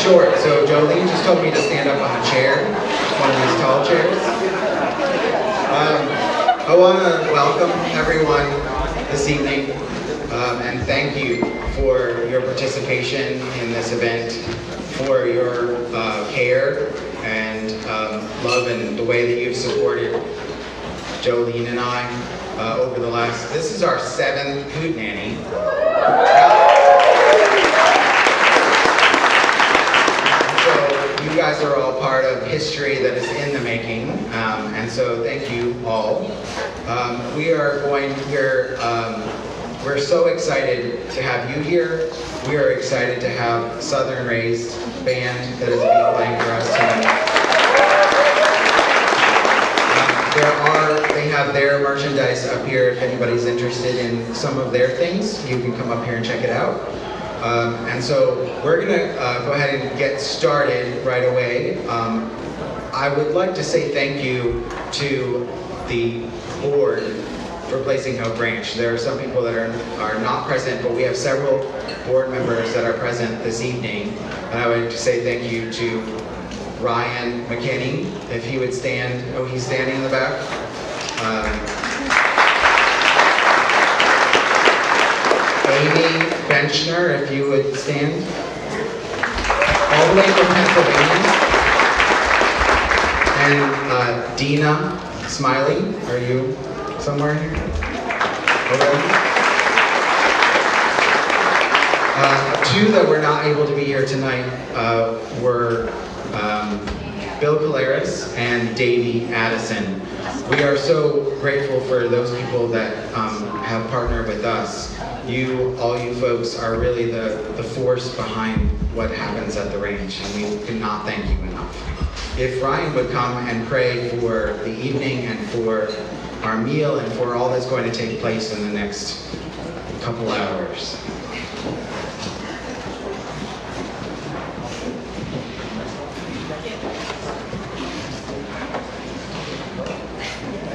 short, so Jolene just told me to stand up on a chair, one of these tall chairs. I want to welcome everyone this evening and thank you for your participation in this event, for your care and love and the way that you've supported Jolene and I over the last, this is our 7th Hootenanny. So you guys are all part of history that is in the making, and so thank you all. We're so excited to have you here. We are excited to have Southern Raised Band that is being playing for us tonight. They have their merchandise up here if anybody's interested in some of their things. You can come up here and check it out. And so we're going to go ahead and get started right away. I would like to say thank you to the board for placing Hope Ranch. There are some people that are not present, but we have several board members that are present this evening. And I would like to say thank you to Ryan McKinney, if he would stand. Oh, he's standing in the back. Amy Benchner, if you would stand. All the way from Pennsylvania. And Dina Smiley, are you somewhere here? Okay. Two that were not able to be here tonight were Bill Caleras and Davey Addison. We are so grateful for those people that have partnered with us. All you folks are really the force behind what happens at the ranch, and we cannot thank you enough. If Ryan would come and pray for the evening and for our meal and for all that's going to take place in the next couple hours.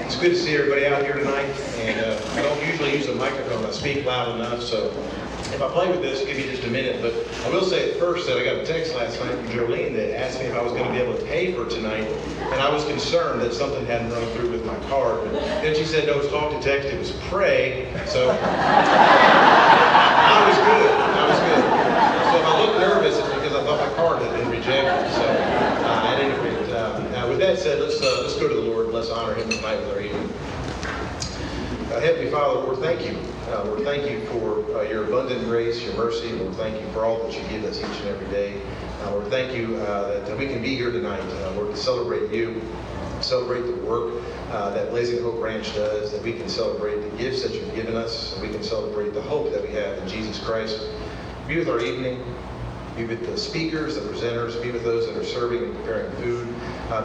It's good to see everybody out here tonight, and I don't usually use a microphone. I speak loud enough, so if I play with this, give me just a minute. But I will say at first that I got a text last night from Jolene that asked me if I was going to be able to pay for tonight, and I was concerned that something hadn't run through with my card. But then she said, no, it's talk to text, it was pray, so I was good. So if I look nervous, it's because I thought my card had been rejected. So at any rate, with that said, let's go to the Lord and let's honor Him tonight with our evening. Heavenly Father, Lord, thank you. Lord, thank you for your abundant grace, your mercy. Lord, thank you for all that you give us each and every day. Lord, thank you that we can be here tonight, Lord, to celebrate you, celebrate the work that Blazing Hope Ranch does, that we can celebrate the gifts that you've given us, and we can celebrate the hope that we have in Jesus Christ. Be with our evening. Be with the speakers, the presenters. Be with those that are serving and preparing food.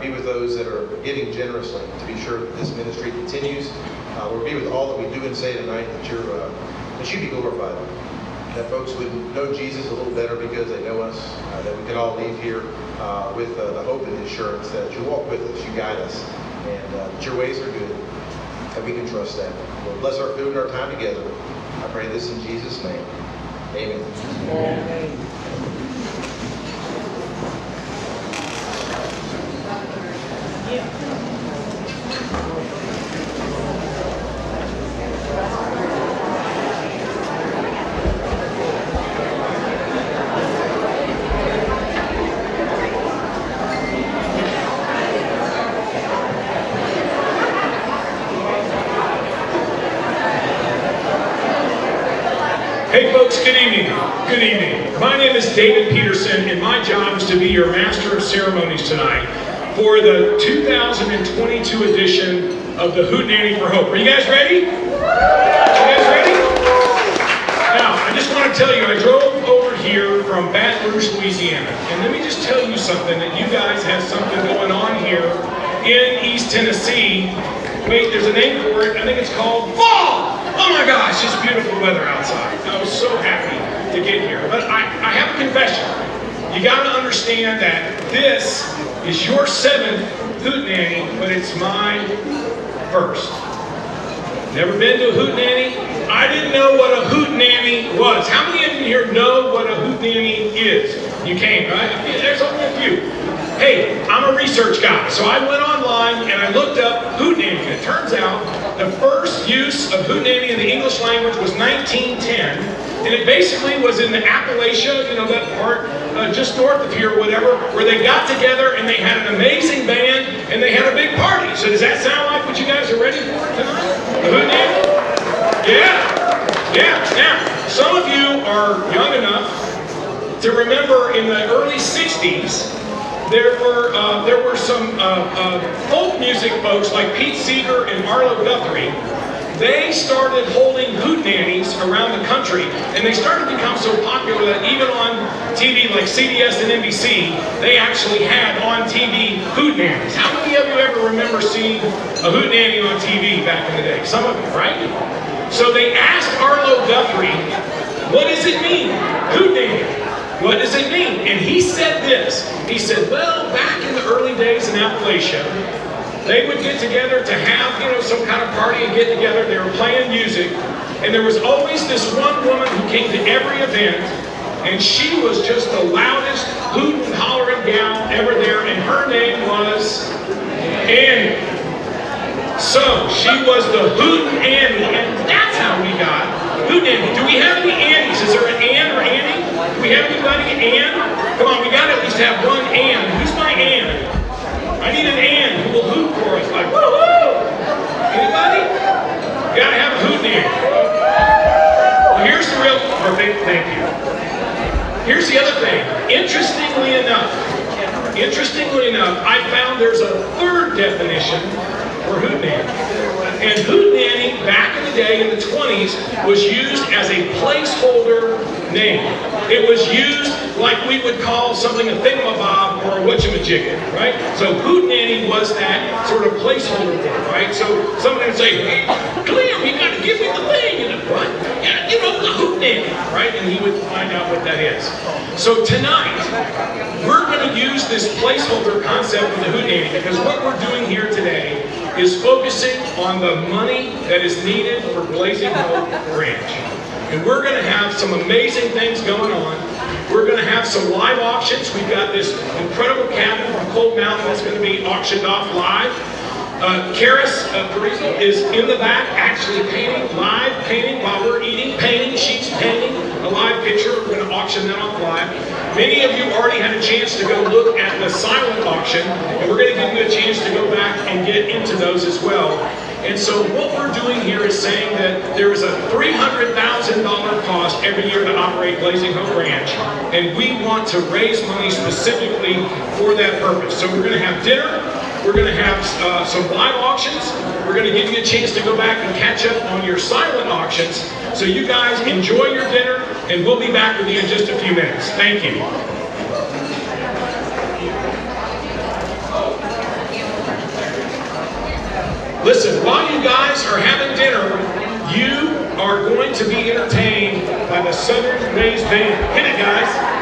Be with those that are giving generously to be sure that this ministry continues. Lord, be with all that we do and say tonight, that you be glorified. That folks would know Jesus a little better because they know us. That we can all leave here with the hope and the assurance that you walk with us, you guide us, and that your ways are good. That we can trust that. Lord, bless our food and our time together. I pray this in Jesus' name. Amen. Amen. Hey folks, good evening. Good evening. My name is David Peterson, and my job is to be your Master of Ceremonies tonight for the 2022 edition of the Hootenanny for Hope. Are you guys ready? You guys ready? Now, I just want to tell you, I drove over here from Baton Rouge, Louisiana, and let me just tell you something, that you guys have something going on here in East Tennessee. Wait, there's a name for it. I think it's called fall. Oh my gosh, it's beautiful weather outside. I was so happy to get here. But I have a confession. You got to understand that this is your 7th Hootenanny, but it's my first. Never been to a Hootenanny? I didn't know what a Hootenanny was. How many of you here know what a Hootenanny is? You You came, right? Yeah, there's only a few. Hey, I'm a research guy, so I went online and I looked up Hootenanny. It turns out the first use of Hootenanny in the English language was 1910, and it basically was in the Appalachia, you know, that part just north of here or whatever, where they got together and they had an amazing band and they had a big party. So does that sound like what you guys are ready for tonight? The Hootenanny? Yeah. Yeah. Now, some of you are young enough to remember in the early 60s, there were some folk music folks like Pete Seeger and Arlo Guthrie. They started holding hootenannies around the country, and they started to become so popular that even on TV like CBS and NBC, they actually had on TV hootenannies. How many of you ever remember seeing a hootenanny on TV back in the day? Some of you, right? So they asked Arlo Guthrie, what does it mean, hootenanny? What does it mean? And he said this. He said, well, back in the early days in Appalachia, they would get together to have, you know, some kind of party and get together. They were playing music. And there was always this one woman who came to every event. And she was just the loudest hootin' and hollering gal ever there. And her name was Annie. So she was the Hootin' Annie. And that's how we got Hootenanny. Do we have any Annies? Is there an Ann or Annie? Do we have anybody Ann? Come on, we got to at least have one Ann. Who's my Ann? I need an Ann who will hoot for us, like, woo-hoo! Anybody? We got to have a Hootenanny. Well, here's the real, perfect, thank you. Here's the other thing. Interestingly enough, I found there's a third definition for Hootenanny. And Hootenanny, back in the day, in the 20s, was used as a placeholder name. It was used like we would call something a thingamabob or a whatchamajigget, right? So Hootenanny was that sort of placeholder thing, right? So somebody would say, hey, Clem, you got to give me the thing. And what? Yeah, you know, the Hootenanny, right? And he would find out what that is. So tonight, we're going to use this placeholder concept of the Hootenanny because what we're doing here today is focusing on the money that is needed for Blazing Hope Ranch. And we're going to have some amazing things going on. We're going to have some live auctions. We've got this incredible cabin from Cold Mountain that's going to be auctioned off live. Karis Parizo is in the back actually live painting while we're eating, painting. She's painting a live picture. We're going to auction that off live. Many of you already had a chance to go look at the silent auction, and we're going to give you a chance to go back and get into those as well. And so what we're doing here is saying that there is a $300,000 cost every year to operate Blazing Hope Ranch, and we want to raise money specifically for that purpose. So we're going to have dinner. We're going to have some live auctions. We're going to give you a chance to go back and catch up on your silent auctions. So you guys enjoy your dinner, and we'll be back with you in just a few minutes. Thank you. Listen, while you guys are having dinner, you are going to be entertained by the Southern Raised Band. Hit it, guys.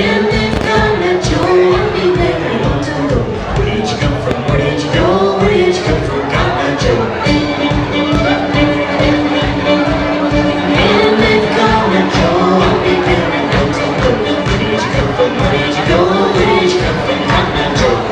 And they've come at Joe, I've been very long time ago. Where did you come from? Where did you go? Where did you come from? Cotton Eye Joe. And they've come at Joe, I've been very long time ago. Where did you come from? Where did you go? Where did you come from? Cotton Eye Joe.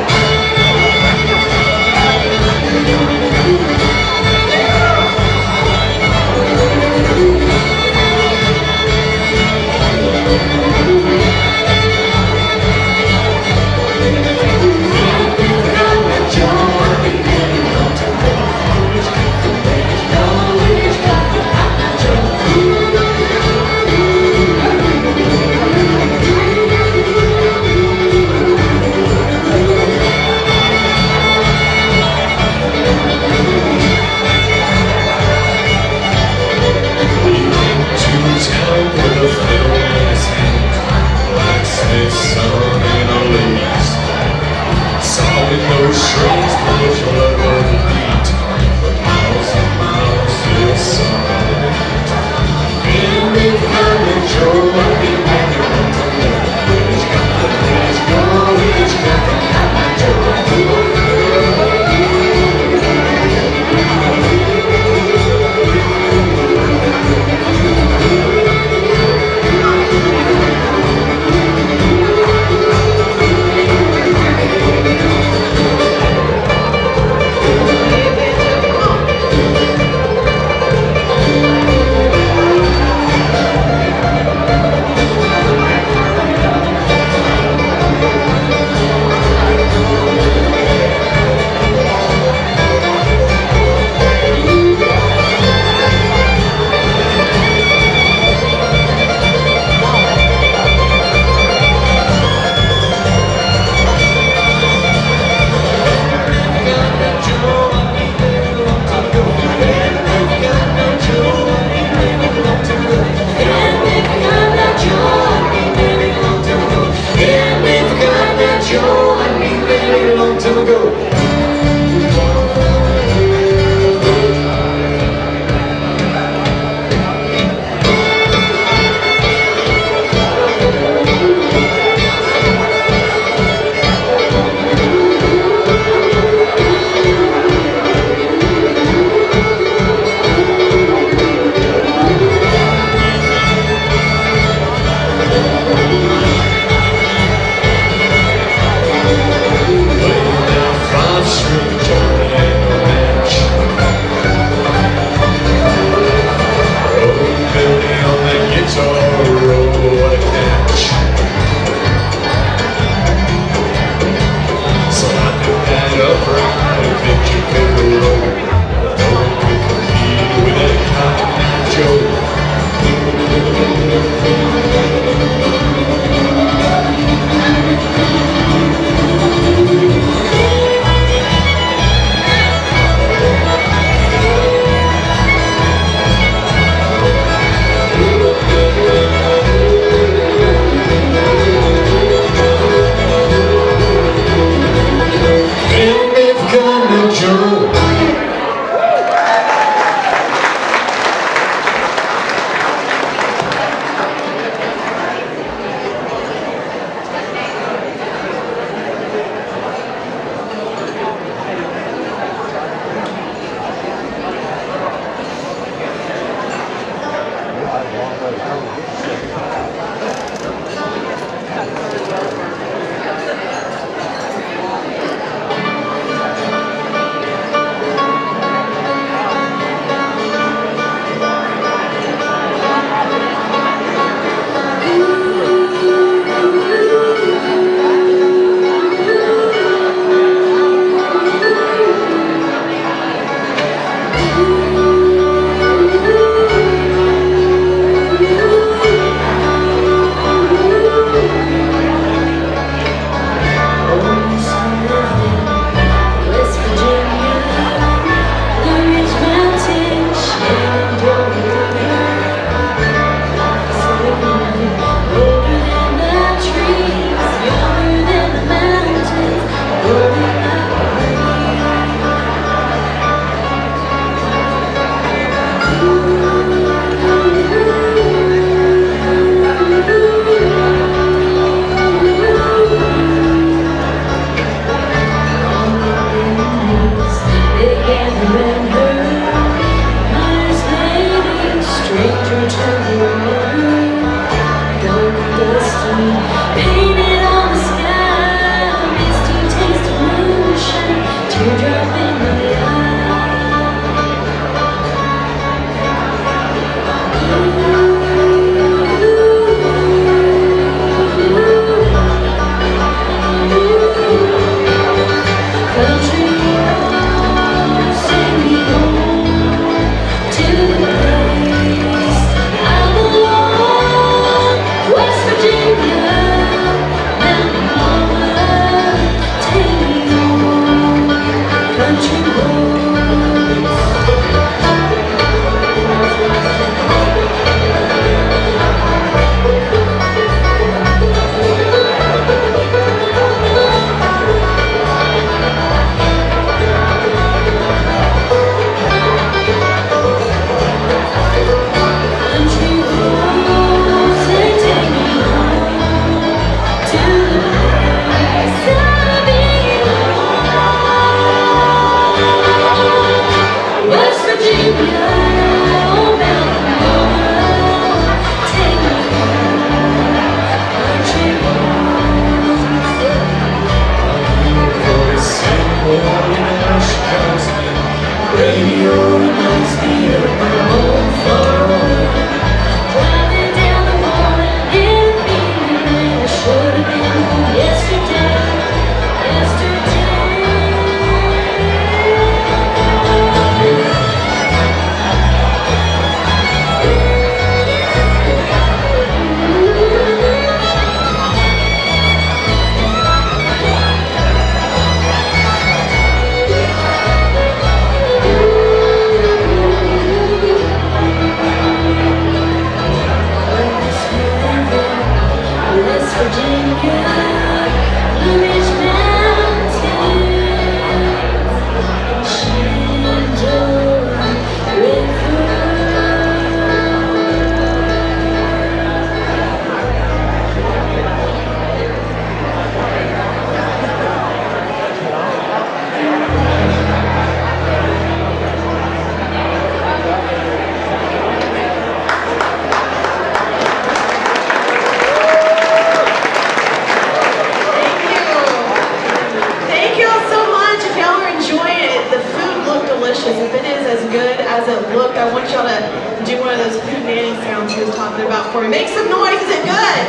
talking about for me. Make some noise, is it good?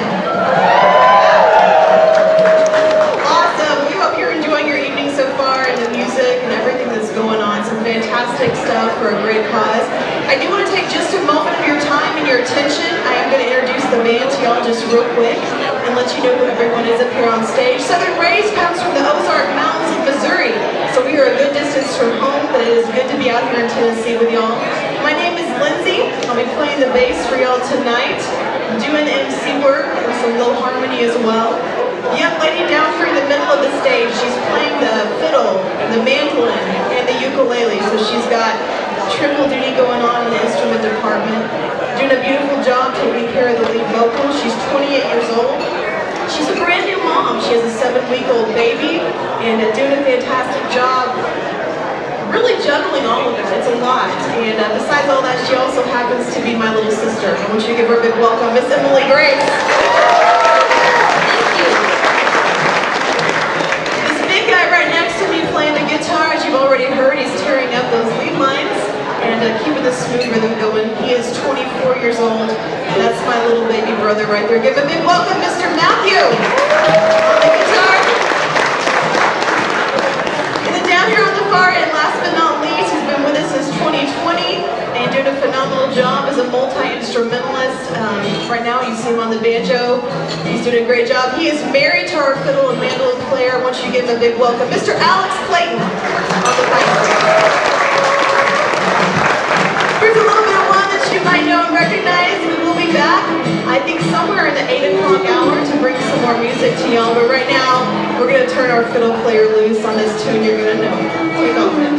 Awesome. We hope you're enjoying your evening so far and the music and everything that's going on. Some fantastic stuff for a great cause. I do want to take just a moment of your time and your attention. I am going to introduce the band to y'all just real quick and let you know who everyone is up here on stage. Southern Rays comes from the Ozark Mountains of Missouri, so we are a good distance from home, but it is good to be out here in Tennessee with y'all. My name is Lindsay. I'll be playing the bass for y'all tonight, doing MC work and some low harmony as well. The young lady down here in the middle of the stage, she's playing the fiddle, the mandolin, and the ukulele, so she's got triple duty going on in the instrument department. Doing a beautiful job taking care of the lead vocal. She's 28 years old. She's a brand new mom. She has a 7-week-old baby and doing a fantastic job really juggling all of it. It's a lot. And besides all that, she also happens to be my little sister. I want you to give her a big welcome, Miss Emily Grace. Thank you. This big guy right next to me playing the guitar, as you've already heard, he's tearing up those lead lines and keeping the smooth rhythm going. He is 24 years old, and that's my little baby brother right there. Give a big welcome, Mr. Matthew, on the guitar. And then down here on the far end, last but not least, he's been with us since 2020 and doing a phenomenal job as a multi-instrumentalist. Right now, you see him on the banjo. He's doing a great job. He is married to our fiddle and mandolin player. I want you to give him a big welcome, Mr. Alex Clayton on the pipe. Here's a little bit of one that you might know and recognize. We will be back, I think, somewhere in the 8 o'clock hour to bring some more music to y'all. But right now, we're going to turn our fiddle player loose on this tune you're going to know. Take off, man.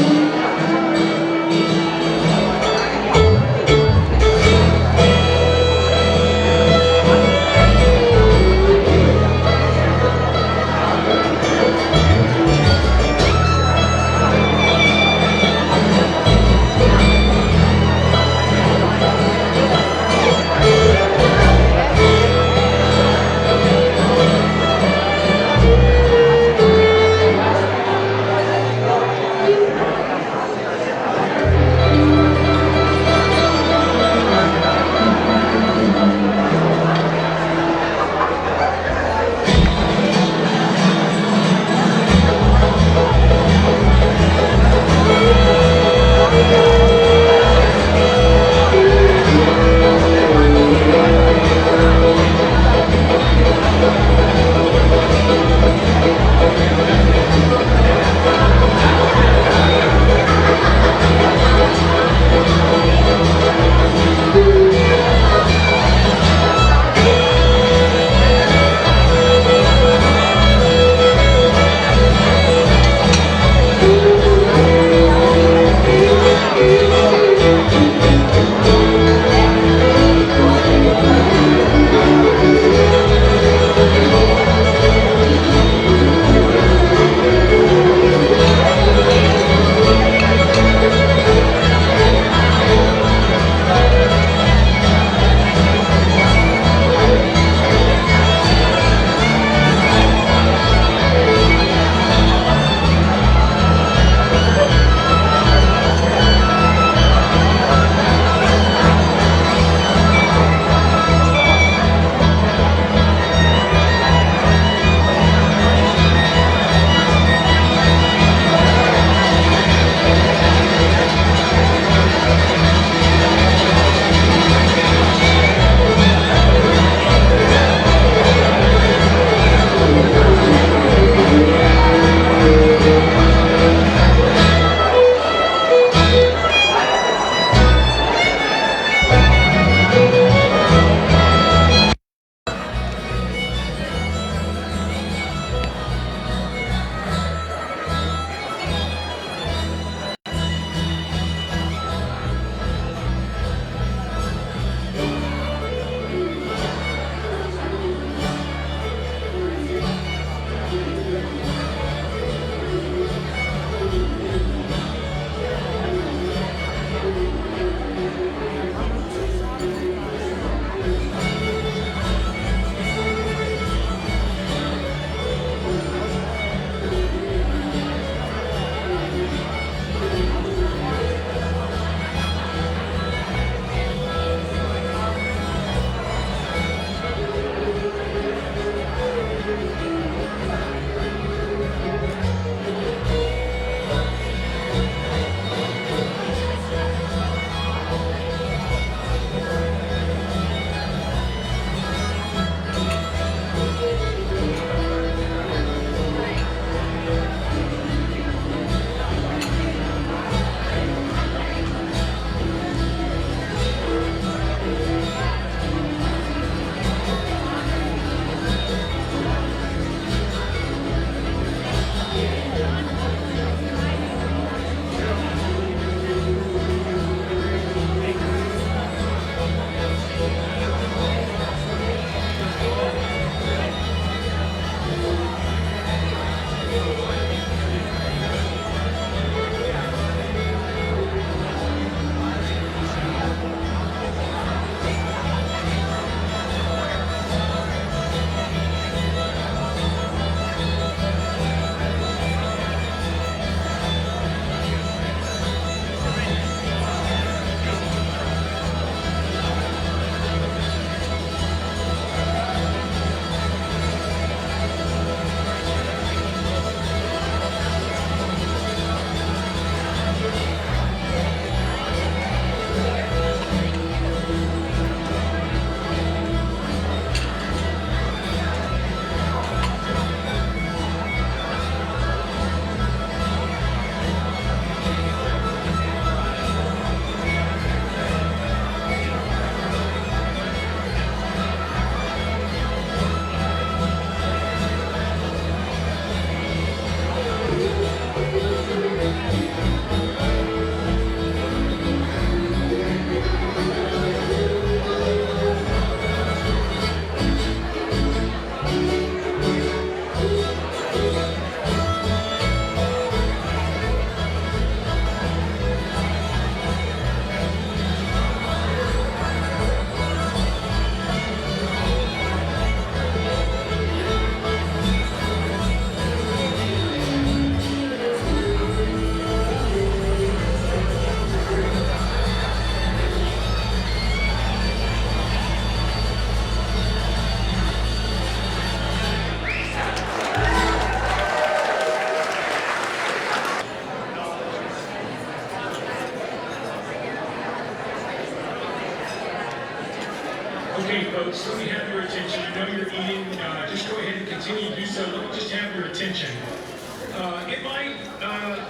Okay, folks, let me have your attention. I know you're eating. Just go ahead and continue to do so. Let me just have your attention.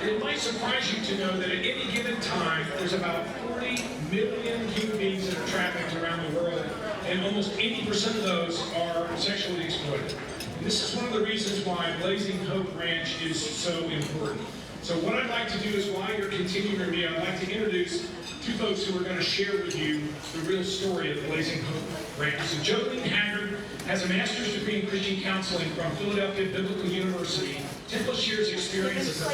It might surprise you to know that at any given time, there's about 40 million human beings that are trafficked around the world, and almost 80% of those are sexually exploited. And this is one of the reasons why Blazing Hope Ranch is so important. So what I'd like to do is, while you're continuing to review, I'd like to introduce two folks who are going to share with you the real story of Blazing Hope Ranch. So Jolene Haggard has a master's degree in Christian counseling from Philadelphia Biblical University, 10+ years experience as a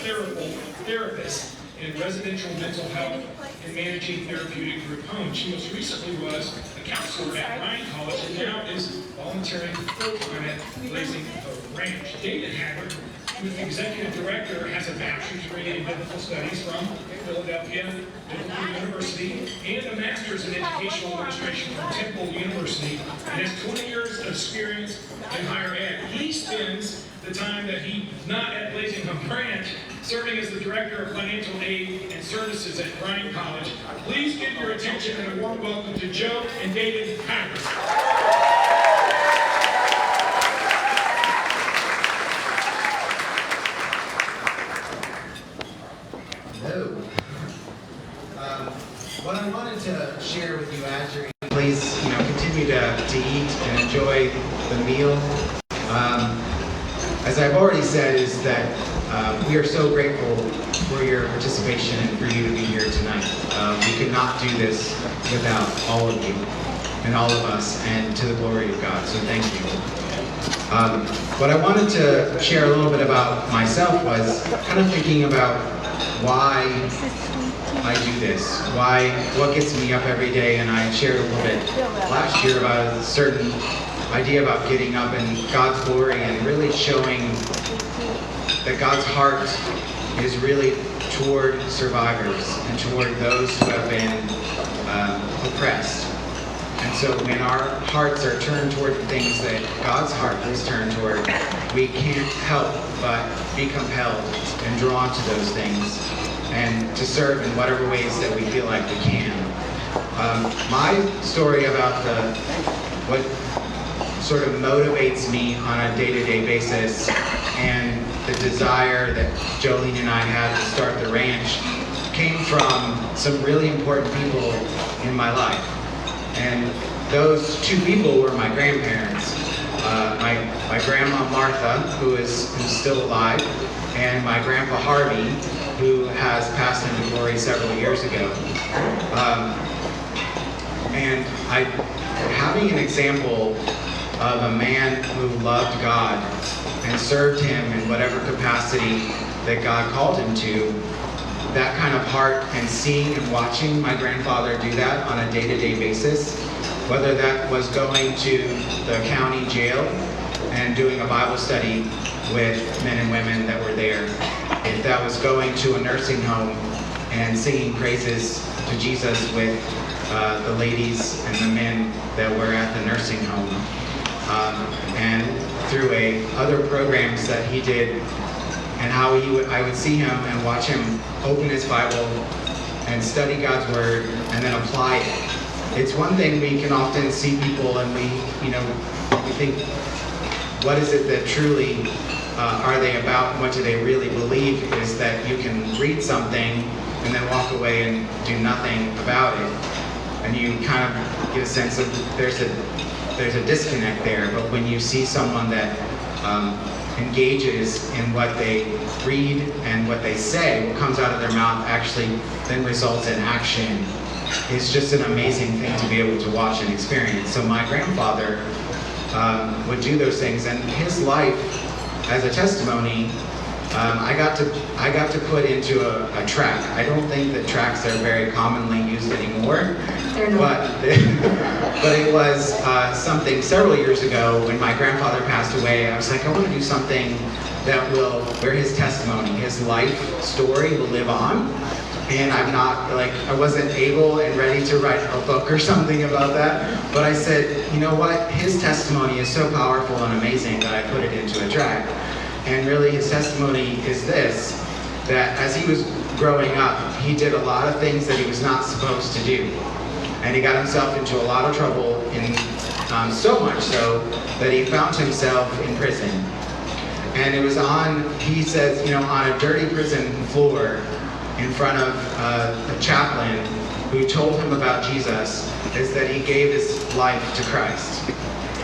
therapist in residential mental health and managing therapeutic group homes. She most recently was a counselor at Ryan College and now is volunteering full-time at Blazing Hope Ranch. David Haggard, who is the executive director, has a bachelor's degree in biblical studies from Philadelphia Biblical University and a master's in educational administration from Temple University, and has 20 years of experience in higher ed. He spends the time that he's not at Blazing Hope Ranch serving as the director of financial aid and services at Ryan College. Please give your attention and a warm welcome to Joe and David Haggard. Hello. What I wanted to share with you as you're eating, please, continue to eat and enjoy the meal. As I've already said, is that we are so grateful for your participation and for you to be here tonight. We could not do this without all of you and all of us, and to the glory of God. So thank you. What I wanted to share a little bit about myself was kind of thinking about why I do this, what gets me up every day. And I shared a little bit last year about a certain idea about getting up in God's glory and really showing that God's heart is really toward survivors and toward those who have been oppressed. And so when our hearts are turned toward the things that God's heart is turned toward, we can't help but be compelled and drawn to those things and to serve in whatever ways that we feel like we can. My story about what sort of motivates me on a day-to-day basis and the desire that Jolene and I had to start the ranch came from some really important people in my life. And those two people were my grandparents. My grandma Martha, who is still alive, and my grandpa Harvey, who has passed into glory several years ago. And having an example of a man who loved God and served Him in whatever capacity that God called him to, that kind of heart, and seeing and watching my grandfather do that on a day-to-day basis, whether that was going to the county jail and doing a Bible study with men and women that were there, if that was going to a nursing home and singing praises to Jesus with the ladies and the men that were at the nursing home, and through other programs that he did, and how I would see him and watch him open his Bible and study God's Word and then apply it. It's one thing we can often see people and we think, what is it that truly are they about and what do they really believe? Is that you can read something and then walk away and do nothing about it. And you kind of get a sense of there's a disconnect there. But when you see someone that engages in what they read and what they say, what comes out of their mouth actually then results in action, it's just an amazing thing to be able to watch and experience. So my grandfather would do those things, and his life as a testimony, I got to put into a track. I don't think that tracks are very commonly used anymore. They're not. But it was something several years ago when my grandfather passed away. I was like, I want to do something where his testimony, his life story will live on. And I wasn't able and ready to write a book or something about that. But I said, you know what? His testimony is so powerful and amazing that I put it into a track. And really his testimony is this, that as he was growing up, he did a lot of things that he was not supposed to do. And he got himself into a lot of trouble in So much so that he found himself in prison. And it was he says, on a dirty prison floor in front of a chaplain who told him about Jesus, is that he gave his life to Christ.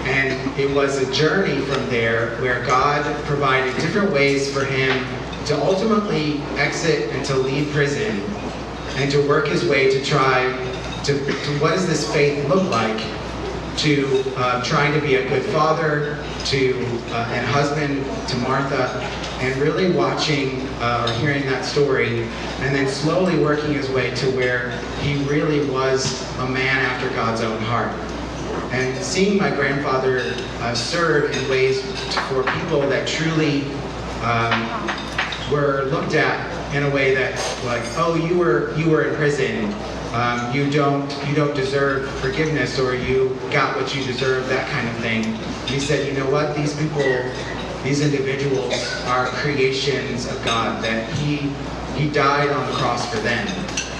And it was a journey from there where God provided different ways for him to ultimately exit and to leave prison and to work his way to try to what does this faith look like, to trying to be a good father and husband to Martha, and really watching or hearing that story, and then slowly working his way to where he really was a man after God's own heart. And seeing my grandfather serve in ways for people that truly were looked at in a way that, like, oh, you were in prison, you don't deserve forgiveness, or you got what you deserve, that kind of thing. And he said, you know what, these people, these individuals are creations of God, that he died on the cross for them.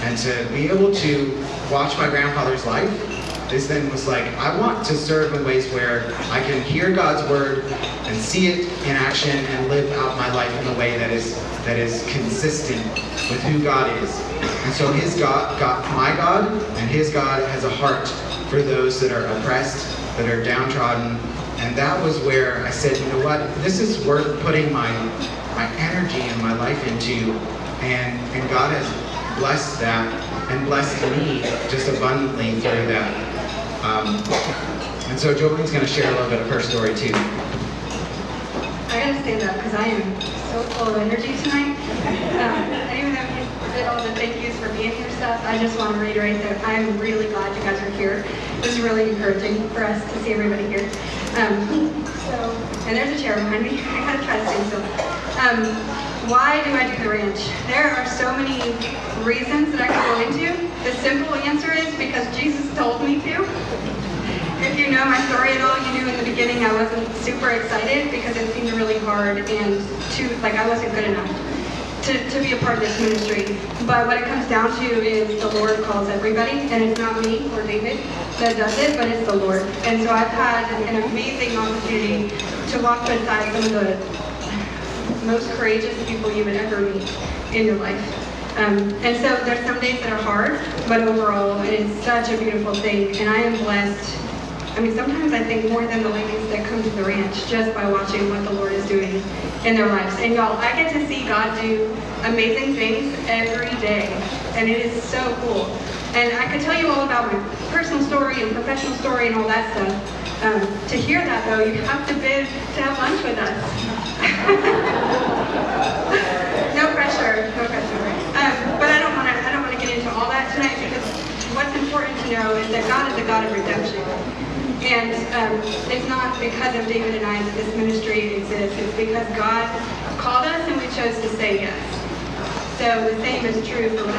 And to be able to watch my grandfather's life, this then was like, I want to serve in ways where I can hear God's word and see it in action and live out my life in a way that is consistent with who God is. And so my God, and his God has a heart for those that are oppressed, that are downtrodden. And that was where I said, you know what, this is worth putting my energy and my life into. And God has blessed that and blessed me just abundantly through that. And so Jolene's going to share a little bit of her story too. I gotta stand up because I am so full of energy tonight. And even though you did all the thank yous for being here stuff, I just want to reiterate that I'm really glad you guys are here. It was really encouraging for us to see everybody here. And there's a chair behind me. I gotta try to stand still. Why do I do the ranch? There are so many reasons that I could go into. The simple answer is because Jesus told me to. If you know my story at all, you knew in the beginning I wasn't super excited because it seemed really hard and I wasn't good enough to be a part of this ministry. But what it comes down to is the Lord calls everybody, and it's not me or David that does it, but it's the Lord. And so I've had an amazing opportunity to walk beside some of the most courageous people you would ever meet in your life. And so there's some days that are hard, but overall it is such a beautiful thing, and I am blessed. I mean, sometimes I think more than the ladies that come to the ranch just by watching what the Lord is doing in their lives. And y'all, I get to see God do amazing things every day, and it is so cool. And I could tell you all about my personal story and professional story and all that stuff. To hear that though, you have to bid to have lunch with us. No pressure, no pressure. But I don't want to get into all that tonight, because what's important to know is that God is a God of redemption. And it's not because of David and I that this ministry exists. It's because God called us and we chose to say yes. So the same is true for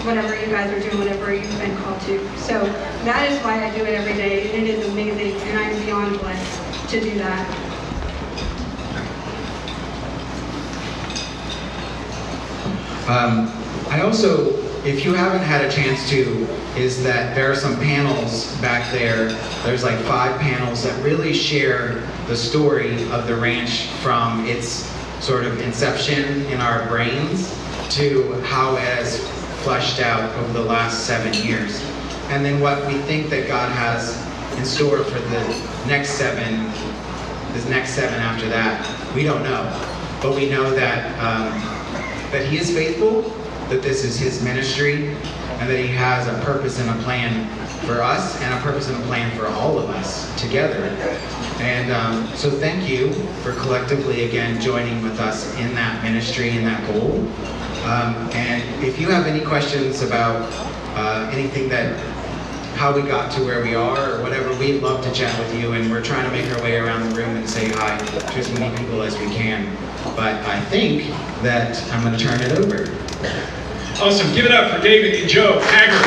whatever you guys are doing, whatever you've been called to. So that is why I do it every day, and it is amazing, and I'm beyond blessed to do that. I also, if you haven't had a chance to, is that there are some panels back there. There's like 5 panels that really share the story of the ranch from its sort of inception in our brains to how it has fleshed out over the last 7 years. And then what we think that God has in store for the next 7 after that, we don't know. But we know that that he is faithful, that this is his ministry, and that he has a purpose and a plan for us, and a purpose and a plan for all of us together. And so thank you for collectively, again, joining with us in that ministry and that goal. And if you have any questions about anything how we got to where we are or whatever, we'd love to chat with you, and we're trying to make our way around the room and say hi to as many people as we can. But I think that I'm going to turn it over. Awesome. Give it up for David and Joe Haggard.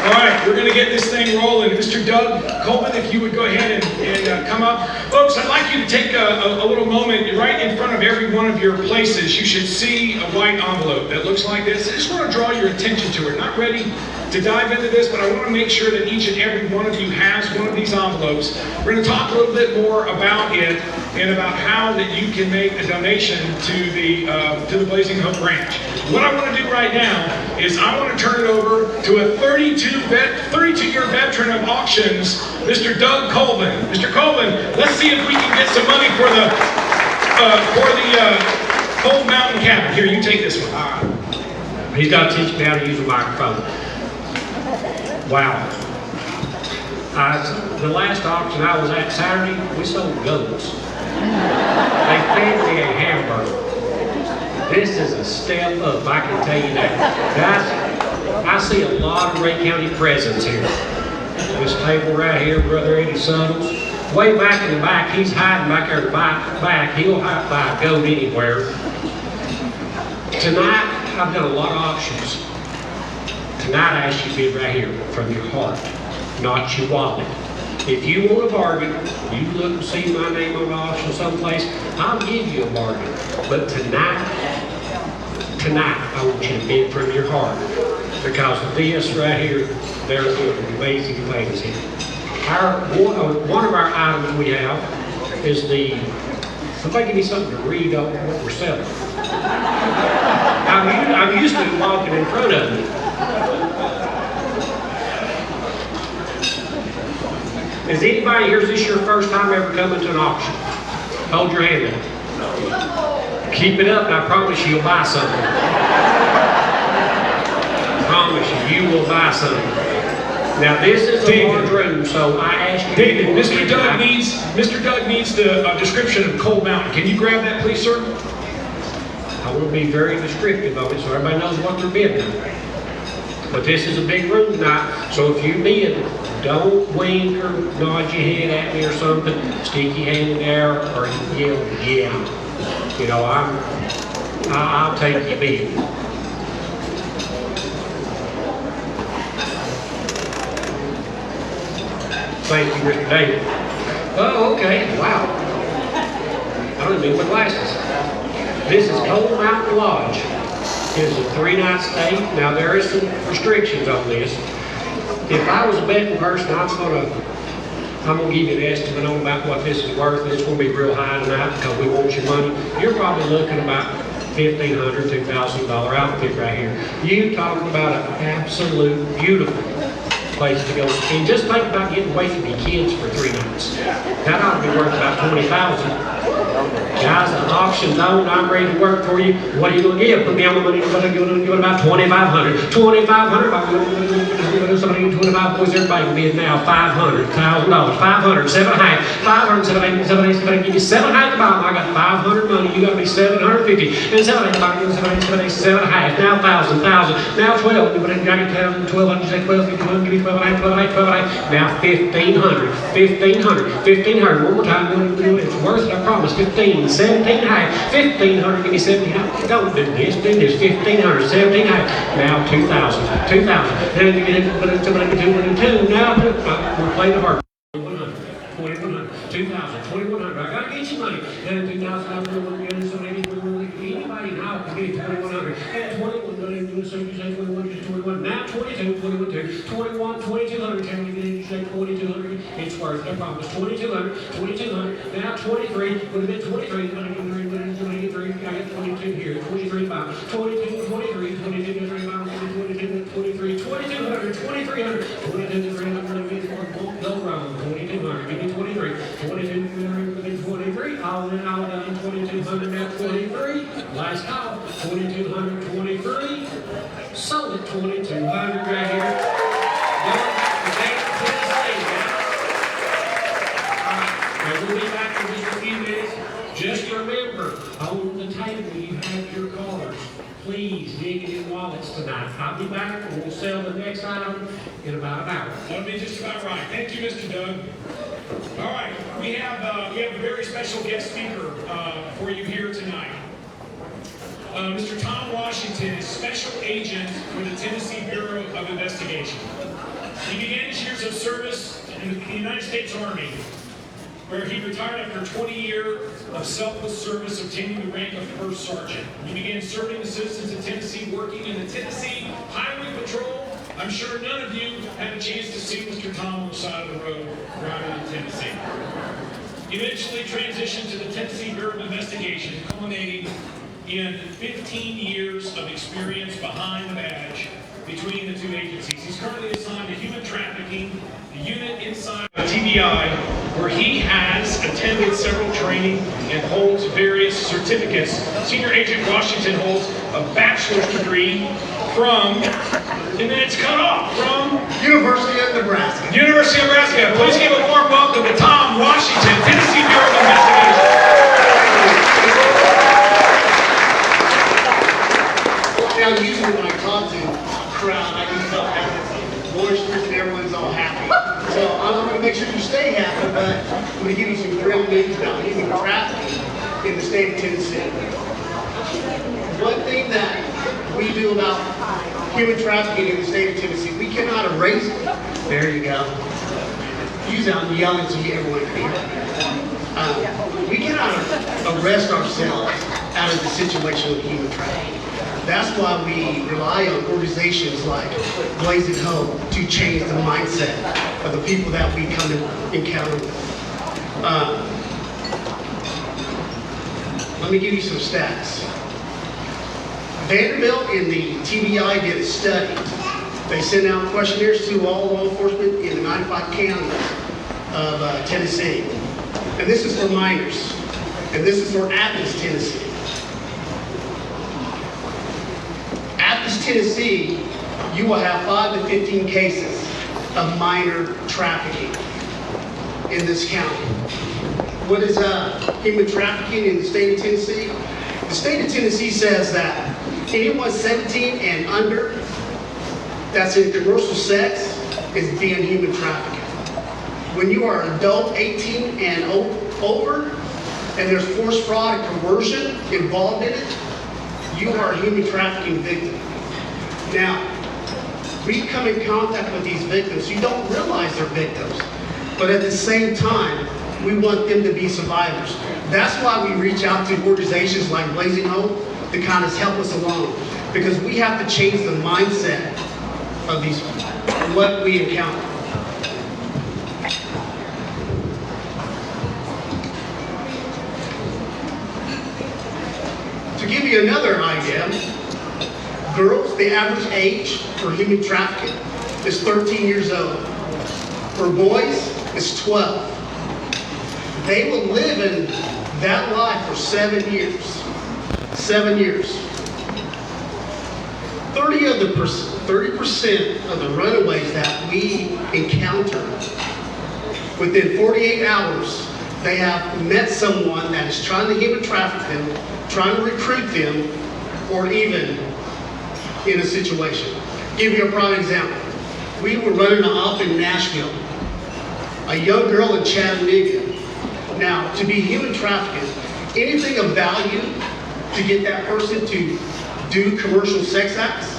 All right. right, we're going to get this thing rolling. Mr. Doug Coleman, if you would go ahead and come up. Folks, I'd like you to take a little moment. Right in front of every one of your places, you should see a white envelope that looks like this. I just want to draw your attention to it. Not ready to dive into this, but I want to make sure that each and every one of you has one of these envelopes. We're going to talk a little bit more about it and about how that you can make a donation to the Blazing Hope Ranch. What I want to do right now is I want to turn it over to a 32-year veteran of auctions, Mr. Doug Colvin. Mr. Colvin, let's see if we can get some money for the Cold Mountain Cabin. Here, you take this one. He's got to teach me how to use a microphone. Wow. The last auction I was at Saturday, we sold goats. They fed me a hamburger. This is a step up, I can tell you that. Guys, I see a lot of Ray County presence here. This table right here, Brother Eddie Suttles. Way back in the back, he's hiding back there in the back. He'll hide by a goat anywhere. Tonight, I've done a lot of auctions. Tonight, I ask you to bid right here from your heart, not your wallet. If you want a bargain, you look and see my name on the auction someplace, I'll give you a bargain. But tonight, I want you to bid from your heart. Because this right here, there's some amazing things here. One of our items we have is somebody give me something to read on what we're selling. I'm used to walking in front of me. Is anybody here, is this your first time ever coming to an auction? Hold your hand up. Keep it up and I promise you, you'll buy something. I promise you, you will buy something. Now this is a large room, so I ask you. David, Mr. Doug needs the description of Cold Mountain. Can you grab that, please, sir? I will be very descriptive of it so everybody knows what they're bidding. But this is a big room tonight, so if you bid, don't wink or nod your head at me or something, stick your hand in there or yell, yeah. You know, I'll take your bid. Thank you, Mr. David. Oh, okay, wow. I don't need my glasses. This is Cold Mountain Lodge. It is a 3-night stay. Now there is some restrictions on this. If I was a betting person, I'm gonna give you an estimate on about what this is worth. It's gonna be real high tonight because we want your money. You're probably looking about $1,500, $2,000 outfit right here. You talking about an absolute beautiful place to go. And just think about getting away from your kids for 3 nights. That ought to be worth about $20,000. Guys, the auction's on. I'm ready to work for you. What are you going to give? Put me on the money. I'm going to give it about $2,500. $2,500. I'm going to give somebody 25 boys. Everybody can bid now. $500. $1,000. $500. 7.5. $500. 7.8. 7.8. 7.8. Give you 7.5 at the bottom. I got 500 money. You got to be 750. And 7.8 at the bottom. 7.8. 7.8. 7.5. Now 1,000. 1,000. Now 12. You got to get 1,000. 1,200. You say 12. Give me 12.8. 12.8. 12.8. Now 1,500. 1,500. 1,500. One more time. It's worth it. I promise. 15. 17 high, 1,500, give me 17. Don't do this, 1,500, 17 high. Now 2,000, 2,000. Then you get it, 2,200. Now we're playing the hard. 2,100, 2,000, 2,100. I gotta get you money. Then 2,000, anybody now can get 2,100. And 21, so you say 21, just 21. Now 22, 21, 21, 2,200. Tell me you say 2,200. It's worth it. I promise. 2,200, 2,200. Now 23. Would have been 23. I get 22 here. 23, 5. 22, 23, 22, 25, 22, 23, 2,200, 2,300. 22, 300. Won't go wrong. 2,200. Give me 23. 22, 23. All in, all done. 2,200. Now 23. Last call. 2,200, 23. Sold at 2,200 right here. We'll be back in just a few minutes. Just remember, on the table you have your cards. Please dig it in wallets tonight. I'll be back and we'll sell the next item in about an hour. That'll be just about right. Thank you, Mr. Doug. All right, we have a very special guest speaker for you here tonight. Mr. Tom Washington is Special Agent for the Tennessee Bureau of Investigation. He began his years of service in the United States Army, where he retired after 20 years of selfless service, obtaining the rank of First Sergeant. He began serving the citizens of Tennessee, working in the Tennessee Highway Patrol. I'm sure none of you had a chance to see Mr. Tom on the side of the road driving in Tennessee. He eventually transitioned to the Tennessee Bureau of Investigation, culminating in 15 years of experience behind the badge between the two agencies. He's currently assigned to human trafficking, the unit inside of TBI, where he has attended several training and holds various certificates. Senior Agent Washington holds a bachelor's degree from, and then it's cut off, from University of Nebraska. University of Nebraska. Please give a warm welcome to Tom Washington, Tennessee Bureau of Investigation. Now, usually when I talk to a crowd, I can tell everyone's boisterous and everyone's all happy. So I'm going to make sure you stay happy, but I'm going to give you some real news about human trafficking in the state of Tennessee. One thing that we do about human trafficking in the state of Tennessee, we cannot erase it. There you go. Use out and yelling so everyone can hear. We cannot arrest ourselves out of the situation with human trafficking. That's why we rely on organizations like Blazing Hope to change the mindset of the people that we come and encounter with. Let me give you some stats. Vanderbilt and the TBI did a study. They sent out questionnaires to all law enforcement in the 95 counties of Tennessee. And this is for minors. And this is for Athens, Tennessee. Athens, Tennessee, you will have 5 to 15 cases of minor trafficking in this county. What is human trafficking in the state of Tennessee? The state of Tennessee says that anyone 17 and under that's in commercial sex is being human trafficking. When you are adult 18 and over, and there's forced fraud and coercion involved in it, you are a human trafficking victim. Now, we come in contact with these victims. You don't realize they're victims, but at the same time, we want them to be survivors. That's why we reach out to organizations like Blazing Hope to kind of help us along, because we have to change the mindset of these, what we encounter. To give you another idea, girls, the average age for human trafficking is 13 years old. For boys, it's 12. They will live in that life for 7 years. 7 years. 30% of the runaways that we encounter, within 48 hours, they have met someone that is trying to human traffic them, trying to recruit them, or even in a situation. Give you a prime example. We were running an op in Nashville. A young girl in Chattanooga. Now, to be human trafficking, anything of value to get that person to do commercial sex acts,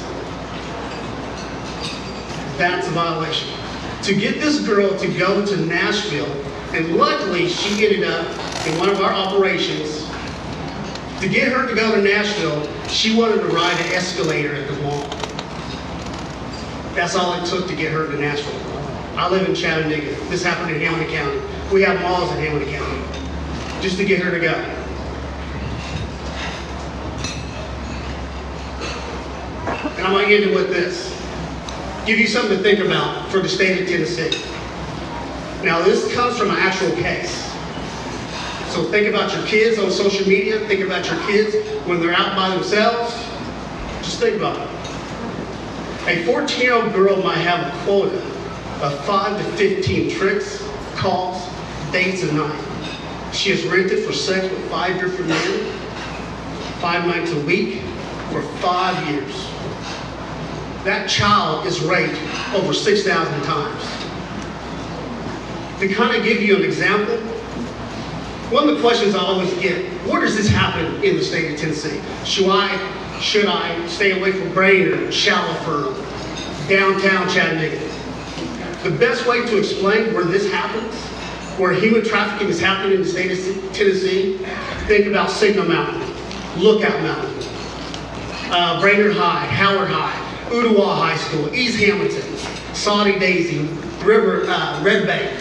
that's a violation. To get this girl to go to Nashville, and luckily she ended up in one of our operations. To get her to go to Nashville, she wanted to ride an escalator at the mall. That's all it took to get her to Nashville. I live in Chattanooga. This happened in Hamilton County. We have malls in Hamilton County. Just to get her to go. And I'm going to end it with this. Give you something to think about for the state of Tennessee. Now, this comes from an actual case. So think about your kids on social media. Think about your kids when they're out by themselves. Just think about it. A 14-year-old girl might have a quota of 5 to 15 tricks, calls, dates a night. She is rented for sex with 5 different men, 5 nights a week, for 5 years. That child is raped over 6,000 times. To kind of give you an example, One of the questions I always get, where does this happen in the state of Tennessee? Should I stay away from Brainerd, Shallowford, downtown Chattanooga? The best way to explain where this happens, where human trafficking is happening in the state of Tennessee, think about Signal Mountain, Lookout Mountain, Brainerd High, Howard High, Ottawa High School, East Hamilton, Saudi Daisy, Red Bank,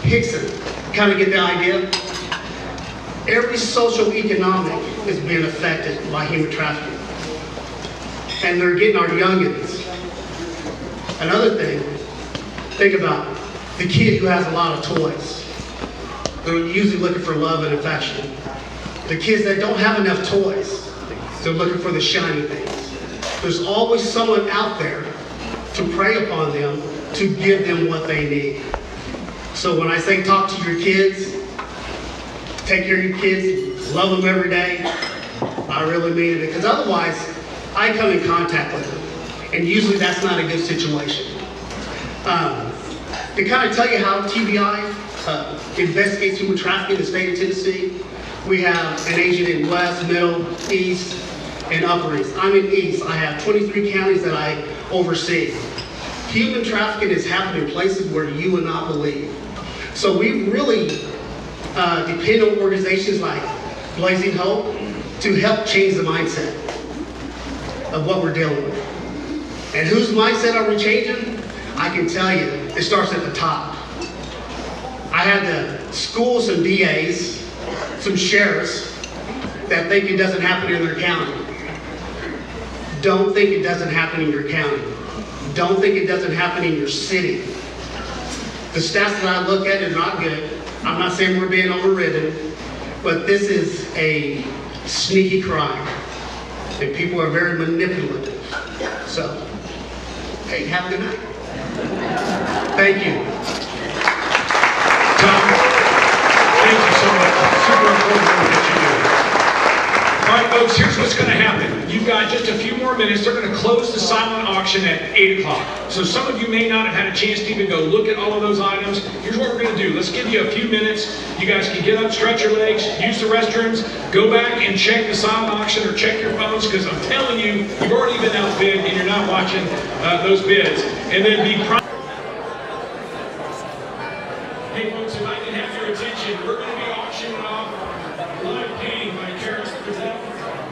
Hickson. Kind of get the idea? Every socio-economic is being affected by human trafficking. And they're getting our youngins. Another thing, think about the kid who has a lot of toys. They're usually looking for love and affection. The kids that don't have enough toys, they're looking for the shiny things. There's always someone out there to prey upon them, to give them what they need. So when I say talk to your kids, take care of your kids, love them every day, I really mean it. Because otherwise, I come in contact with them. And usually that's not a good situation. To kind of tell you how TBI investigates human trafficking in the state of Tennessee, we have an agent in West, Middle, East, and Upper East. I'm in East. I have 23 counties that I oversee. Human trafficking is happening in places where you would not believe. So we really depend on organizations like Blazing Hope to help change the mindset of what we're dealing with. And whose mindset are we changing? I can tell you, it starts at the top. I had to school some DAs, some sheriffs, that think it doesn't happen in their county. Don't think it doesn't happen in your county. Don't think it doesn't happen in your city. The stats that I look at are not good. I'm not saying we're being overridden, but this is a sneaky crime. And people are very manipulative. So, hey, have a good night. Thank you. Tom, thank you so much. Super important work that you do. All right, folks, here's what's going to happen. You've got just a few more minutes. They're going to close the silent auction at 8 o'clock. So some of you may not have had a chance to even go look at all of those items. Here's what we're going to do. Let's give you a few minutes. You guys can get up, stretch your legs, use the restrooms, go back and check the silent auction or check your phones, because I'm telling you, you've already been outbid and you're not watching those bids. And then be Hey folks, if I can have your attention, we're going to be auctioning off live painting by Karis Brazil.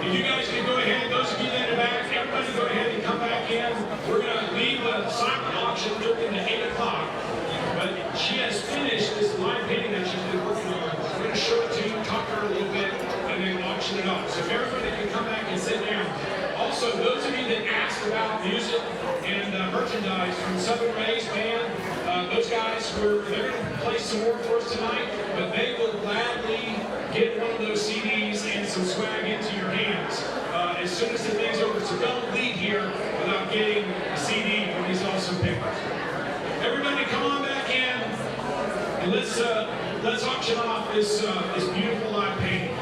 If you guys can go ahead, those of you that are back, everybody go ahead and come back in. We're going to leave the silent auction open at 8 o'clock. But she has finished this live painting that she's been working on. We're going to show it to you, talk to her a little bit, and then auction it off. So if everybody can come back and sit down. Also, those of you that asked about music and merchandise from Southern Ray's band, those guys, they're going to play some more for us tonight, but they will gladly get one of those CDs and some swag into your hands as soon as the thing's over. So don't leave here without getting a CD from these awesome papers. Everybody come on back in and let's auction off this beautiful live painting.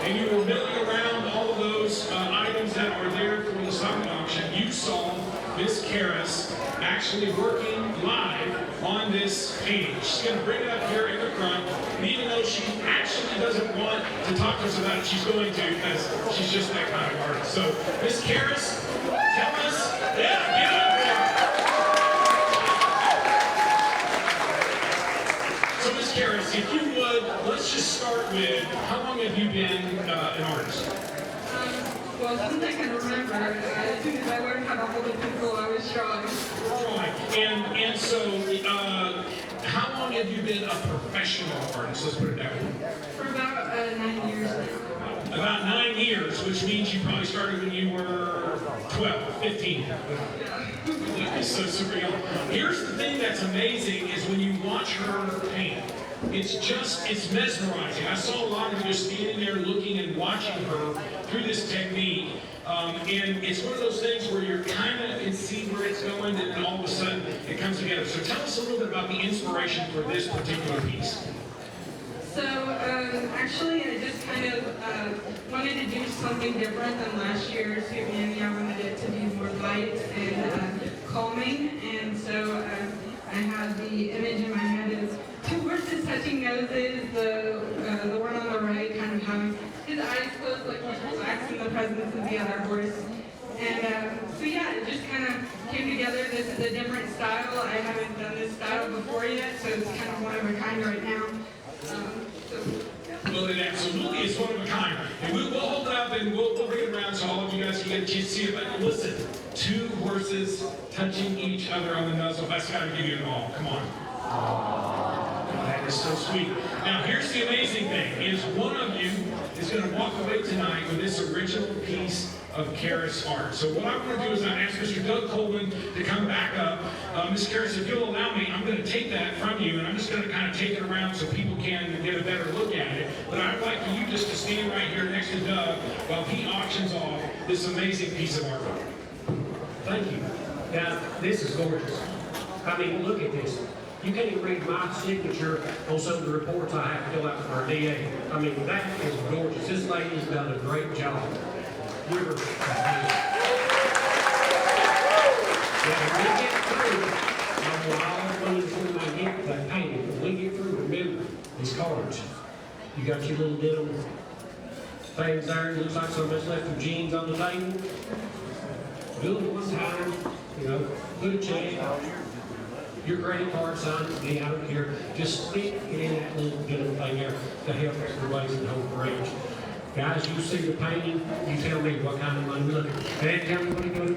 and you were milling around all of those items that are there for the silent auction, you saw Miss Karis actually working live on this painting. She's going to bring it up here in the front, and even though she actually doesn't want to talk to us about it, she's going to, because she's just that kind of artist. So, Miss Karis, tell us, yeah, get up there. So, Miss Karis, if you would, let's just start with, how long have you been an artist? Well, since I can remember, as soon as I learned how to hold a pencil, I was drawing. And so, how long have you been a professional artist? Let's put it that way. For about 9 years now. About 9 years, which means you probably started when you were 12, 15. It's so super young. Here's the thing that's amazing is when you watch her paint. It's mesmerizing. I saw a lot of you just standing there looking and watching her through this technique. And it's one of those things where you're kind of can see where it's going, and then all of a sudden it comes together. So tell us a little bit about the inspiration for this particular piece. So, actually, I just kind of wanted to do something different than last year's Hootenanny. I wanted it to be more light and calming. And so I have the image in my head is two horses touching noses, the one on the right kind of having his eyes closed like he's relaxed in the presence of the other horse. And so yeah, it just kind of came together. This is a different style. I haven't done this style before yet, so it's kind of one of a kind right now. Well, it absolutely is one of a kind. And we'll hold it up and we'll bring it around so all of you guys can get a chance to see it. But listen, two horses touching each other on the nuzzle. That's got to give you an all. Come on. That is so sweet. Now, here's the amazing thing, is one of you is going to walk away tonight with this original piece of Karis art. So what I'm going to do is I ask Mr. Doug Coleman to come back up. Ms. Karis, if you'll allow me, I'm going to take that from you, and I'm just going to kind of take it around so people can get a better look at it. But I'd like for you just to stand right here next to Doug while he auctions off this amazing piece of artwork. Thank you. Now, this is gorgeous. I mean, look at this. You can't even read my signature on some of the reports I have to fill out for our DA. I mean, that is gorgeous. This lady's done a great job. Give her. Now, when we get through, I always when I get that painting, when we get through, remember these cards. You got your little denim things there. It looks like somebody's left their jeans on the table. Do it one time, you know, put a check. Your credit card signed for me, I don't care. Just stick it in that little bit of thing there to help everybody's in home range. Guys, you see the painting, you tell me what kind of money we're looking at. And tell me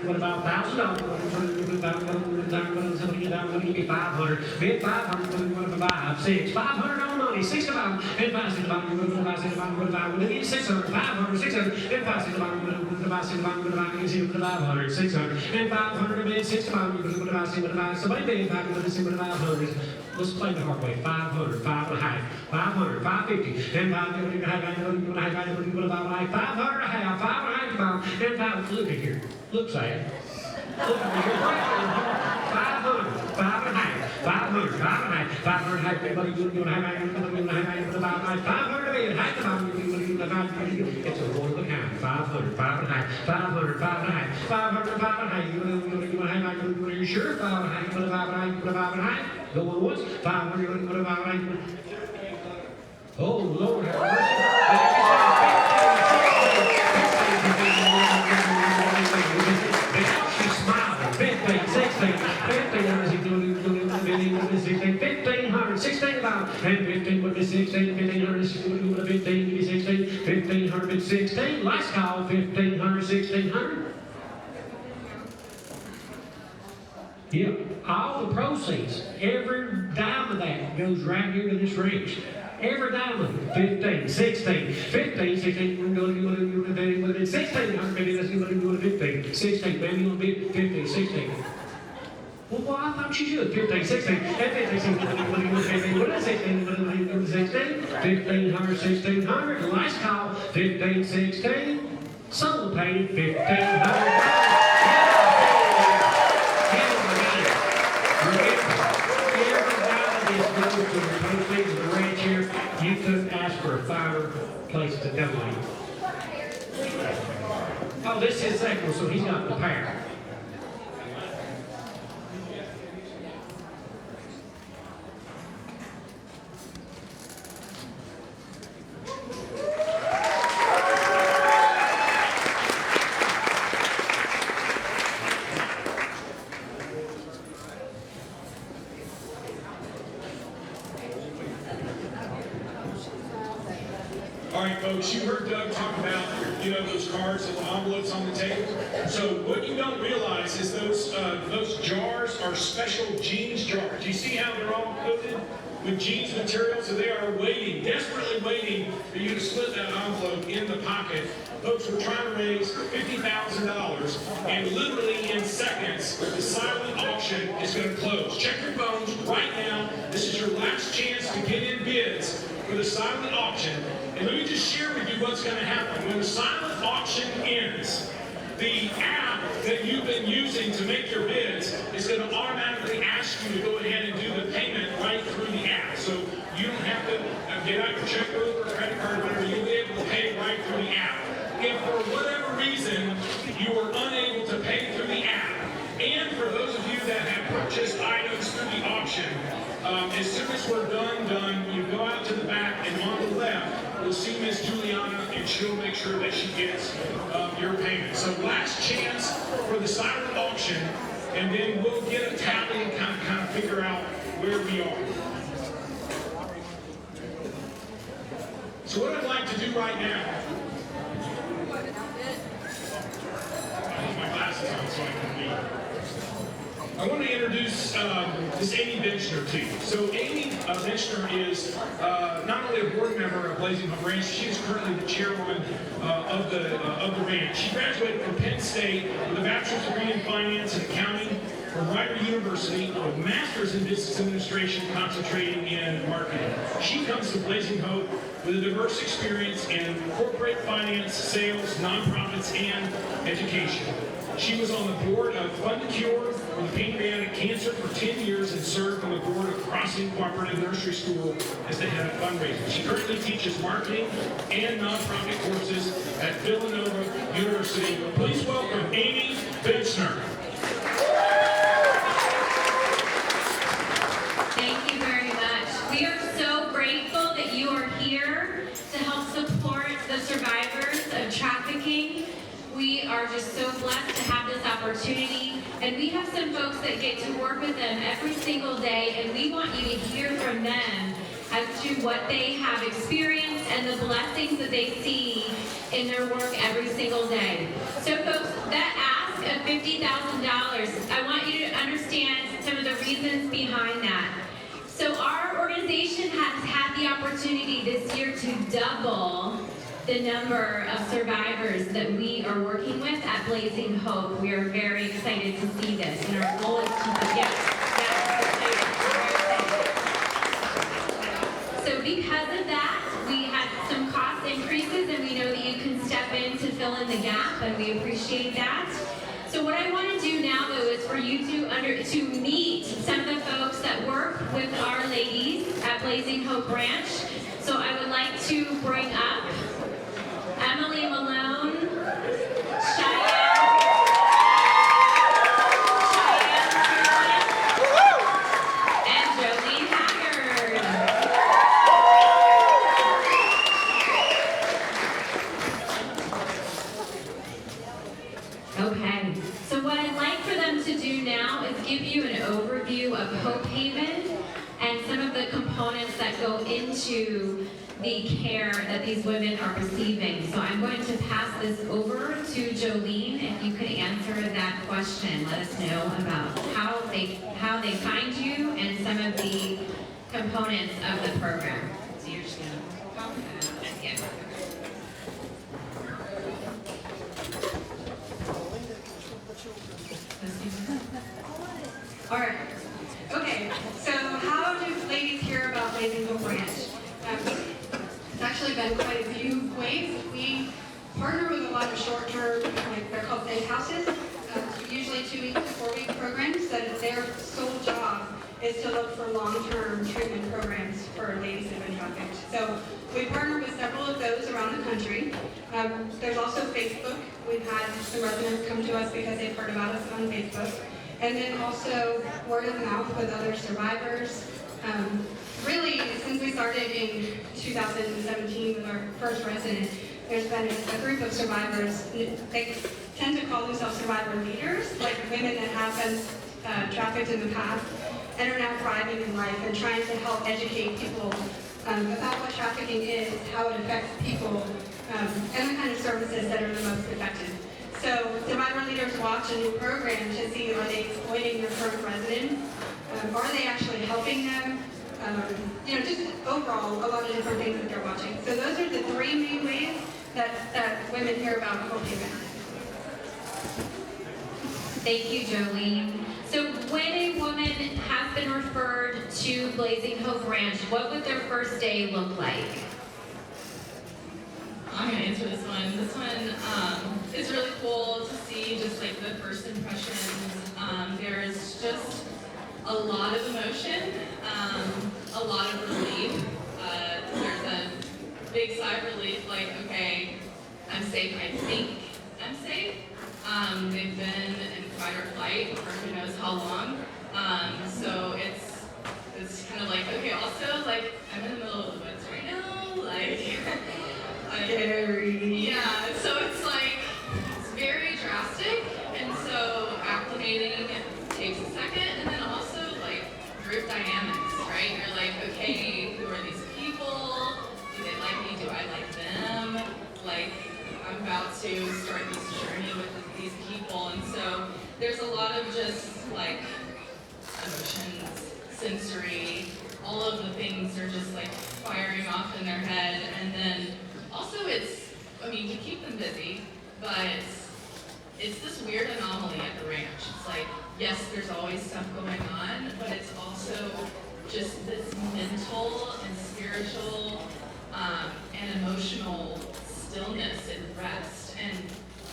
what about $1,000? What give me 500? Bid 500, what about 5, 6? 500 on money, 6 of them. And 5 cents about you, what about 6 about what give you 600, 500, 600. And 5 cents about what about 6 about what about you see what about 500, 600. And 500 of it, 6 about you, what about 6 about somebody bid 500, see what about 100. Let's play the hard way. 500, 5 and a half, 500, 550, and 500, what about 500 and a half, 5 and a half about, and 5. Look at here. Look sad. Look at here. 500, 5 and a half, 500, 5 and a half, 500 and a half. Everybody doing about 500 of it, half about it's a one of a kind. 500, 5 and a half, 500, 5 and a half, 500, 5 and a half. You you sure? 5 and a half, put a 5 and a half, put a 5 and a half. Go on once, 500, put a 5 and a half. Oh, Lord have mercy. She's smiling. 15, 16, 1500, 16 about, and 15 would be 16, 1500, would be 15, would be 16, 1500, 16. Last call, 1500, 1600. Yeah, all the proceeds, every dime of that goes right here to this ranch. Every dime of it, 15, 16, 15, 16, we're going to do 16, maybe let's do 15, 16, maybe you'll be 15, 16. Well, I thought you should. 15, 16, and 15, 16, what is 16, 1500, 1600, the last call, 15, 16, sold paid $1,500. You couldn't ask for for a finer place to donate. Oh, this is second, so he's not prepared. All right, folks, you heard Doug talk about, those cards and envelopes on the table. So what you don't realize is those jars are special jeans jars. You see how they're all coated with jeans material? So they are waiting, desperately waiting for you to slip that envelope in the pocket. Folks, we're trying to raise $50,000, and literally in seconds, the silent auction is going to close. Check your phones right now. This is your last chance to get in bids for the silent auction. And let me just share with you what's going to happen. When the silent auction ends, the app that you've been using to make your bids is going to automatically ask you to go ahead and do the payment right through the app. So you don't have to get out your checkbook or credit card or whatever. You'll be able to pay right through the app. If for whatever reason you are unable to pay through the app, and for those of you that have purchased items through the auction, as soon as we're done, you go out to the back, and on the left, you'll see Miss Juliana, and she'll make sure that she gets your payment. So last chance for the silent auction, and then we'll get a tally and kind of figure out where we are. So what I'd like to do right now, I have my glasses on so I can read. I want to introduce this Amy Benchner to you. So Amy Benchner is not only a board member of Blazing Hope Ranch, she is currently the chairwoman of the ranch. She graduated from Penn State with a bachelor's degree in finance and accounting from Rider University, with a master's in business administration concentrating in marketing. She comes to Blazing Hope with a diverse experience in corporate finance, sales, nonprofits, and education. She was on the board of Fund a Cure for the pancreatic cancer for 10 years and served on the board of Crossing Cooperative Nursery School as the head of fundraising. She currently teaches marketing and nonprofit courses at Villanova University. Please welcome Amy Benchner. Thank you very much. We are so grateful that you are here to help support the survivors of trafficking. We are just so blessed to have this opportunity, and we have some folks that get to work with them every single day, and we want you to hear from them as to what they have experienced and the blessings that they see in their work every single day. So folks, that ask of $50,000, I want you to understand some of the reasons behind that. So our organization has had the opportunity this year to double the number of survivors that we are working with at Blazing Hope. We are very excited to see this, and our goal is to, So because of that, we had some cost increases, and we know that you can step in to fill in the gap, and we appreciate that. So what I want to do now, though, is for you to meet some of the folks that work with our ladies at Blazing Hope Ranch. So I would like to bring up Emily Malone, Cheyenne and Jolene Haggard. Okay, so what I'd like for them to do now is give you an overview of Hope Haven and some of the components that go into the care that these women are receiving. So I'm going to pass this over to Jolene. If you could answer that question, let us know about how they find you and some of the components of the program. So you're just gonna yeah. All right. Okay, so how do ladies hear about Blazing Hope Ranch? It's actually been quite a few ways. We partner with a lot of short-term, like they're called safe houses, usually 2-week to 4-week programs that their sole job is to look for long-term treatment programs for ladies that have been trafficked. So we partner with the country. There's also Facebook. We've had some residents come to us because they've heard about us on Facebook. And then also word of mouth with other survivors. Really, since we started in 2017 with our first resident, there's been a group of survivors. They tend to call themselves survivor leaders, like women that have been trafficked in the past and are now thriving in life and trying to help educate people about what trafficking is, how it affects people, and the kind of services that are the most effective. So survivor leaders watch a new program to see, are they exploiting their current residents? Are they actually helping them? Just overall, a lot of different things that they're watching. So those are the three main ways that women hear about Hope Haven. Thank you, Jolene. So when a woman has been referred to Blazing Hope Ranch, what would their first day look like? I'm gonna answer this one. This one is really cool to see, just like the first impressions. There's just a lot of emotion, a lot of relief. There's a big sigh of relief, like, okay, I'm safe, I think I'm safe. They've been in fight or flight for who knows how long. So it's kind of like, okay, also, like, I'm in the middle of the woods right now, like, yeah, so it's like, it's very drastic, and so acclimating takes a second, and then also, like, group dynamics, right? You're like, okay, who are these people? Do they like me? Do I like them? Like, I'm about to start this journey with these people, and so there's a lot of just, like, emotions, sensory, all of the things are just, like, firing off in their head, and then also you keep them busy, but it's this weird anomaly at the ranch. It's like, yes, there's always stuff going on, but it's also just this mental and spiritual and emotional stillness and rest, and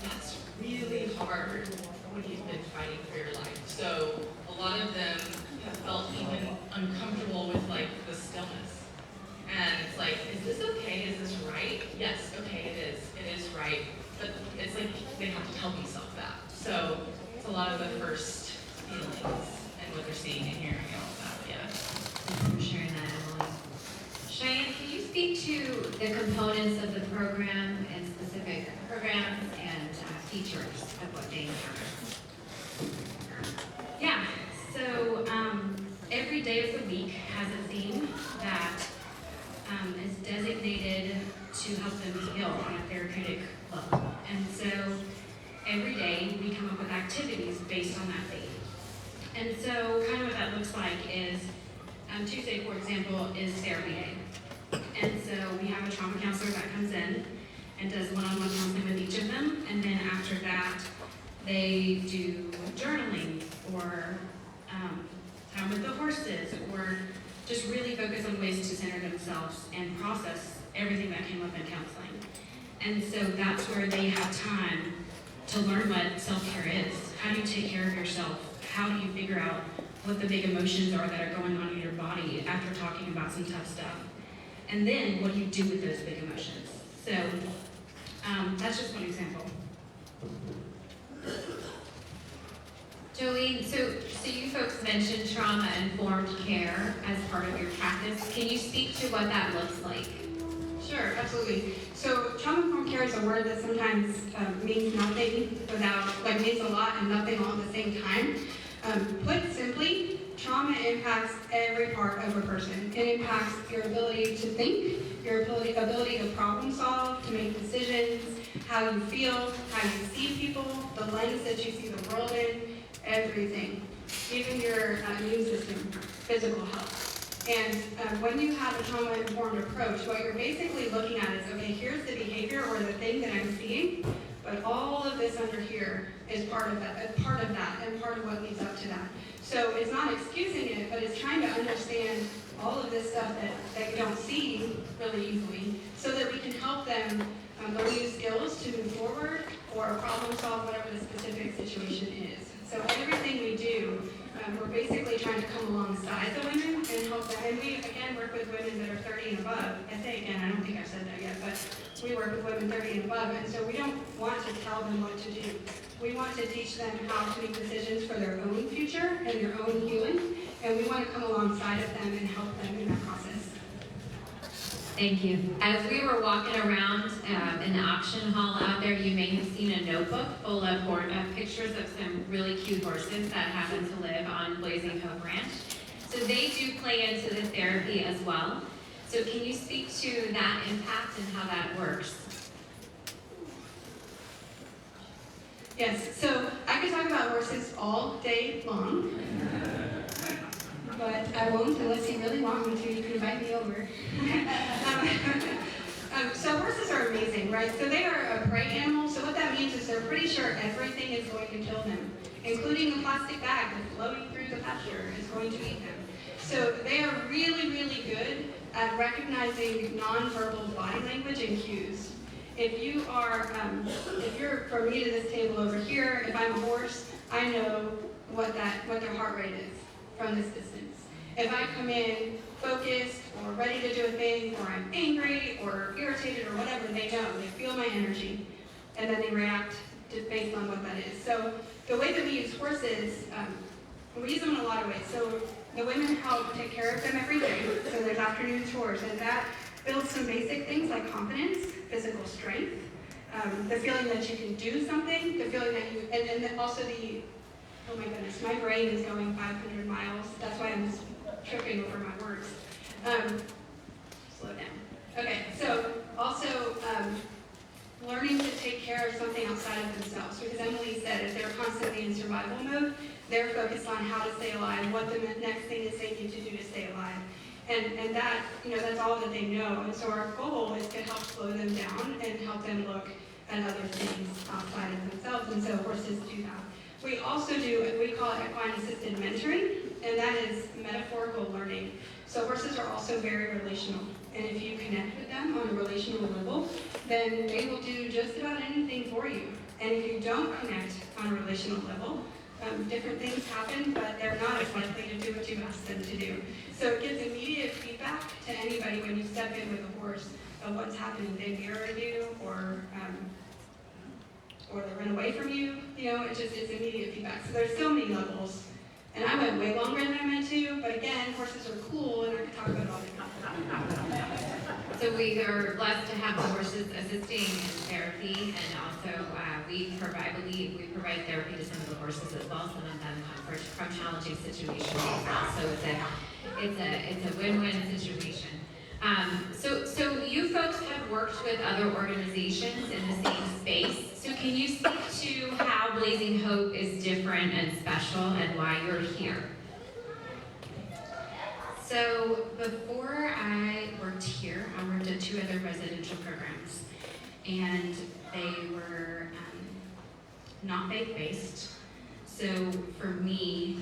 that's really hard when you've been fighting for your life. So a lot of them have felt even uncomfortable with, like, the stillness. And it's like, is this okay? Is this right? Yes, okay, it is. It is right. But it's like they have to tell themselves that. So it's a lot of the first feelings and what they're seeing and hearing and all that, yeah. Thanks for sharing that, Emily. Cheyenne, can you speak to the components of the program and specific programs and features of what they encounter? Yeah, so every day of the week has a theme that is designated to help them heal on a therapeutic level. And so every day we come up with activities based on that theme. And so kind of what that looks like is Tuesday, for example, is therapy day. And so we have a trauma counselor that comes in and does one-on-one counseling with each of them. And then after that, they do journaling or time with the horses, or just really focus on ways to center themselves and process everything that came up in counseling. And so that's where they have time to learn what self-care is. How do you take care of yourself? How do you figure out what the big emotions are that are going on in your body after talking about some tough stuff? And then what do you do with those big emotions? So that's just one example. Jolene, so you folks mentioned trauma-informed care as part of your practice. Can you speak to what that looks like? Sure, absolutely. So trauma-informed care is a word that sometimes means nothing means a lot and nothing all at the same time. Put simply, trauma impacts every part of a person. It impacts your ability to think, your ability to problem solve, to make decisions, how you feel, how you see people, the lens that you see the world in, everything. Even your immune system, physical health. And when you have a trauma-informed approach, what you're basically looking at is, okay, here's the behavior or the thing that I'm seeing, but all of this under here is part of that, and part of what leads up to that. So it's not excusing it, but it's trying to understand all of this stuff that you don't see really easily, so that we can help them learn new skills to move forward or problem solve whatever the specific situation is. So everything we do we're basically trying to come alongside the women and help them. And we, again, work with women that are 30 and above. I say again, I don't think I've said that yet, but we work with women 30 and above, and so we don't want to tell them what to do. We want to teach them how to make decisions for their own future and their own healing, and we want to come alongside of them and help them in that process. Thank you. As we were walking around in the auction hall out there, you may have seen a notebook full of pictures of some really cute horses that happen to live on Blazing Hope Ranch. So they do play into the therapy as well. So can you speak to that impact and how that works? Yes, so I could talk about horses all day long, but I won't unless you really want me to. You can invite me over. So horses are amazing, right? So they are a prey animal. So what that means is they're pretty sure everything is going to kill them, including the plastic bag that's floating through the pasture is going to eat them. So they are really, really good at recognizing nonverbal body language and cues. If you're from me to this table over here, if I'm a horse, I know what their heart rate is from this distance. If I come in focused or ready to do a thing, or I'm angry or irritated or whatever, they know, they feel my energy, and then they react based on what that is. So the way that we use horses, we use them in a lot of ways. So the women help take care of them every day, so there's afternoon chores, and that builds some basic things like confidence, physical strength, the feeling that you can do something, the feeling that you, and then also the, oh my goodness, my brain is going 500 miles. That's why I'm just tripping over my words. Slow down. Okay, so also learning to take care of something outside of themselves. Because Emily said if they're constantly in survival mode, they're focused on how to stay alive, what the next thing is they need to do to stay alive. And that, that's all that they know. And so our goal is to help slow them down and help them look at other things outside of themselves. And so horses do that. We also do, we call it equine assisted mentoring, and that is metaphorical learning. So horses are also very relational. And if you connect with them on a relational level, then they will do just about anything for you. And if you don't connect on a relational level, different things happen, but they're not as likely to do what you ask them to do. So it gives immediate feedback to anybody when you step in with a horse of what's happening. They mirror you, or they run away from you. It's immediate feedback. So there's so many levels. And I went way longer than I meant to, but again, horses are cool, and I could talk about it all the time. So we are blessed to have the horses assisting in therapy, and also we provide therapy to some of the horses as well. Some of them come from challenging situations as well. So it's a win-win situation. So you folks have worked with other organizations in the same space. So can you speak to how Blazing Hope is different and special, and why you're here? So before I worked here, I worked at 2 other residential programs, and they were not faith-based. So for me,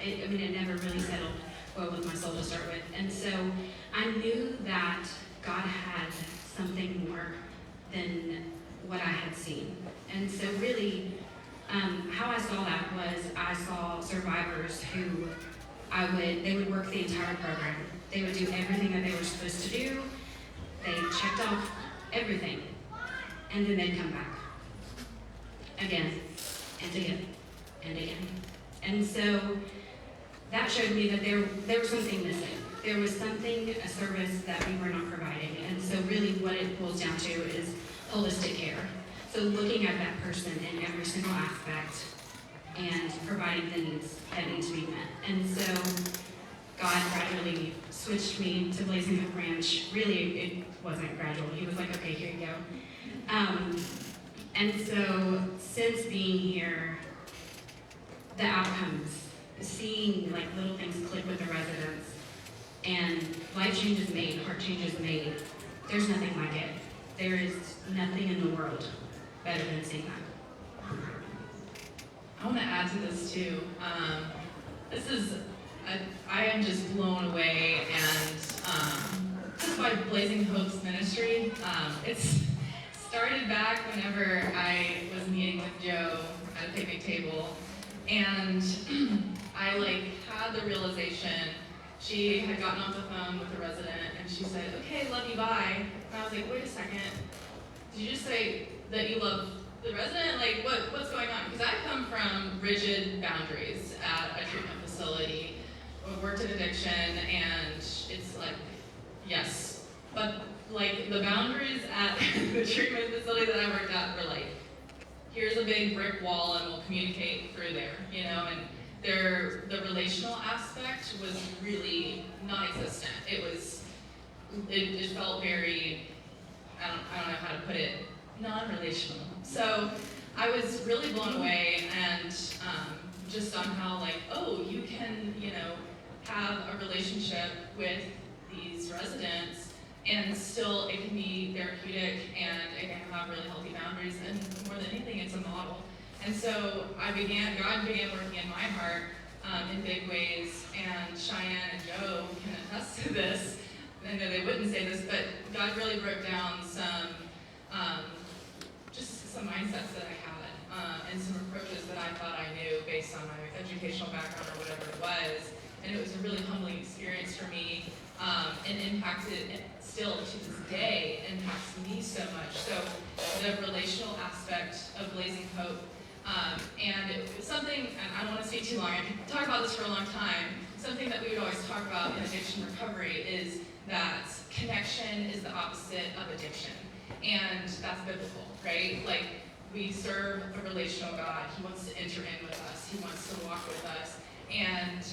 it never really settled well with my soul to start with. And so I knew that God had something more than what I had seen. And so really, how I saw that was I saw survivors who they would work the entire program. They would do everything that they were supposed to do. They checked off everything. And then they'd come back. Again, and again, and again. And so that showed me that there was something missing. There was something, a service that we were not providing. And so really what it boils down to is holistic care. So looking at that person in every single aspect and providing the needs that need to be met. And so God gradually switched me to Blazing Hope Ranch. Really, it wasn't gradual. He was like, okay, here you go. And so since being here, the outcomes, seeing like little things click with the residents, and life changes made, heart changes made, there's nothing like it. There is nothing in the world better than seeing that. I want to add to this too. I am just blown away, and just by Blazing Hope's ministry. It's started back whenever I was meeting with Joe at a picnic table, And I like had the realization, she had gotten off the phone with a resident and she said, okay, love you, bye. And I was like, wait a second, did you just say that you love the resident? Like, what's going on? Because I come from rigid boundaries at a treatment facility. I worked in addiction, and it's like, yes. But like the boundaries at the treatment facility that I worked at were like, here's a big brick wall and we'll communicate through there, you know? And the relational aspect was really non-existent. It felt very, I don't know how to put it, non-relational. So I was really blown away, and just on how like, oh, you can, you know, have a relationship with these residents and still it can be therapeutic and it can have really healthy boundaries, and more than anything, it's a model. And so God began working in my heart in big ways, and Cheyenne and Joe can attest to this. I know they wouldn't say this, but God really broke down some just some mindsets that I had and some approaches that I thought I knew based on my educational background or whatever it was. And it was a really humbling experience for me, and impacted, still to this day, impacts me so much. So the relational aspect of Blazing Hope, and it's something, and I don't want to speak too long, I could talk about this for a long time, something that we would always talk about in addiction recovery is that connection is the opposite of addiction. And that's biblical, right? Like, we serve a relational God. He wants to enter in with us. He wants to walk with us. And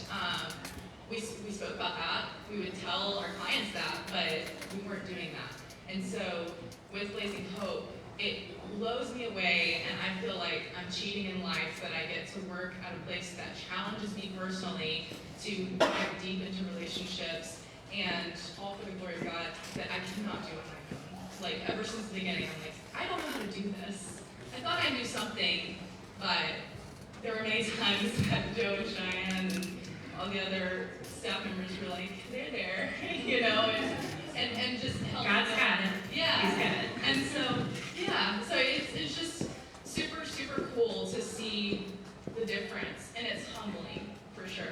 we spoke about that. We would tell our clients that, but we weren't doing that. And so with Blazing Hope, it blows me away, and I feel like I'm cheating in life that I get to work at a place that challenges me personally to get deep into relationships, and all for the glory of God, that I cannot do on my own. Like, ever since the beginning, I'm like, I don't know how to do this. I thought I knew something, but there were many times that Joe and Cheyenne and all the other staff members were like, they're there, you know, and just help. God's got it. Yeah. He's got it. And so, yeah, so it's just super, super cool to see the difference, and it's humbling, for sure.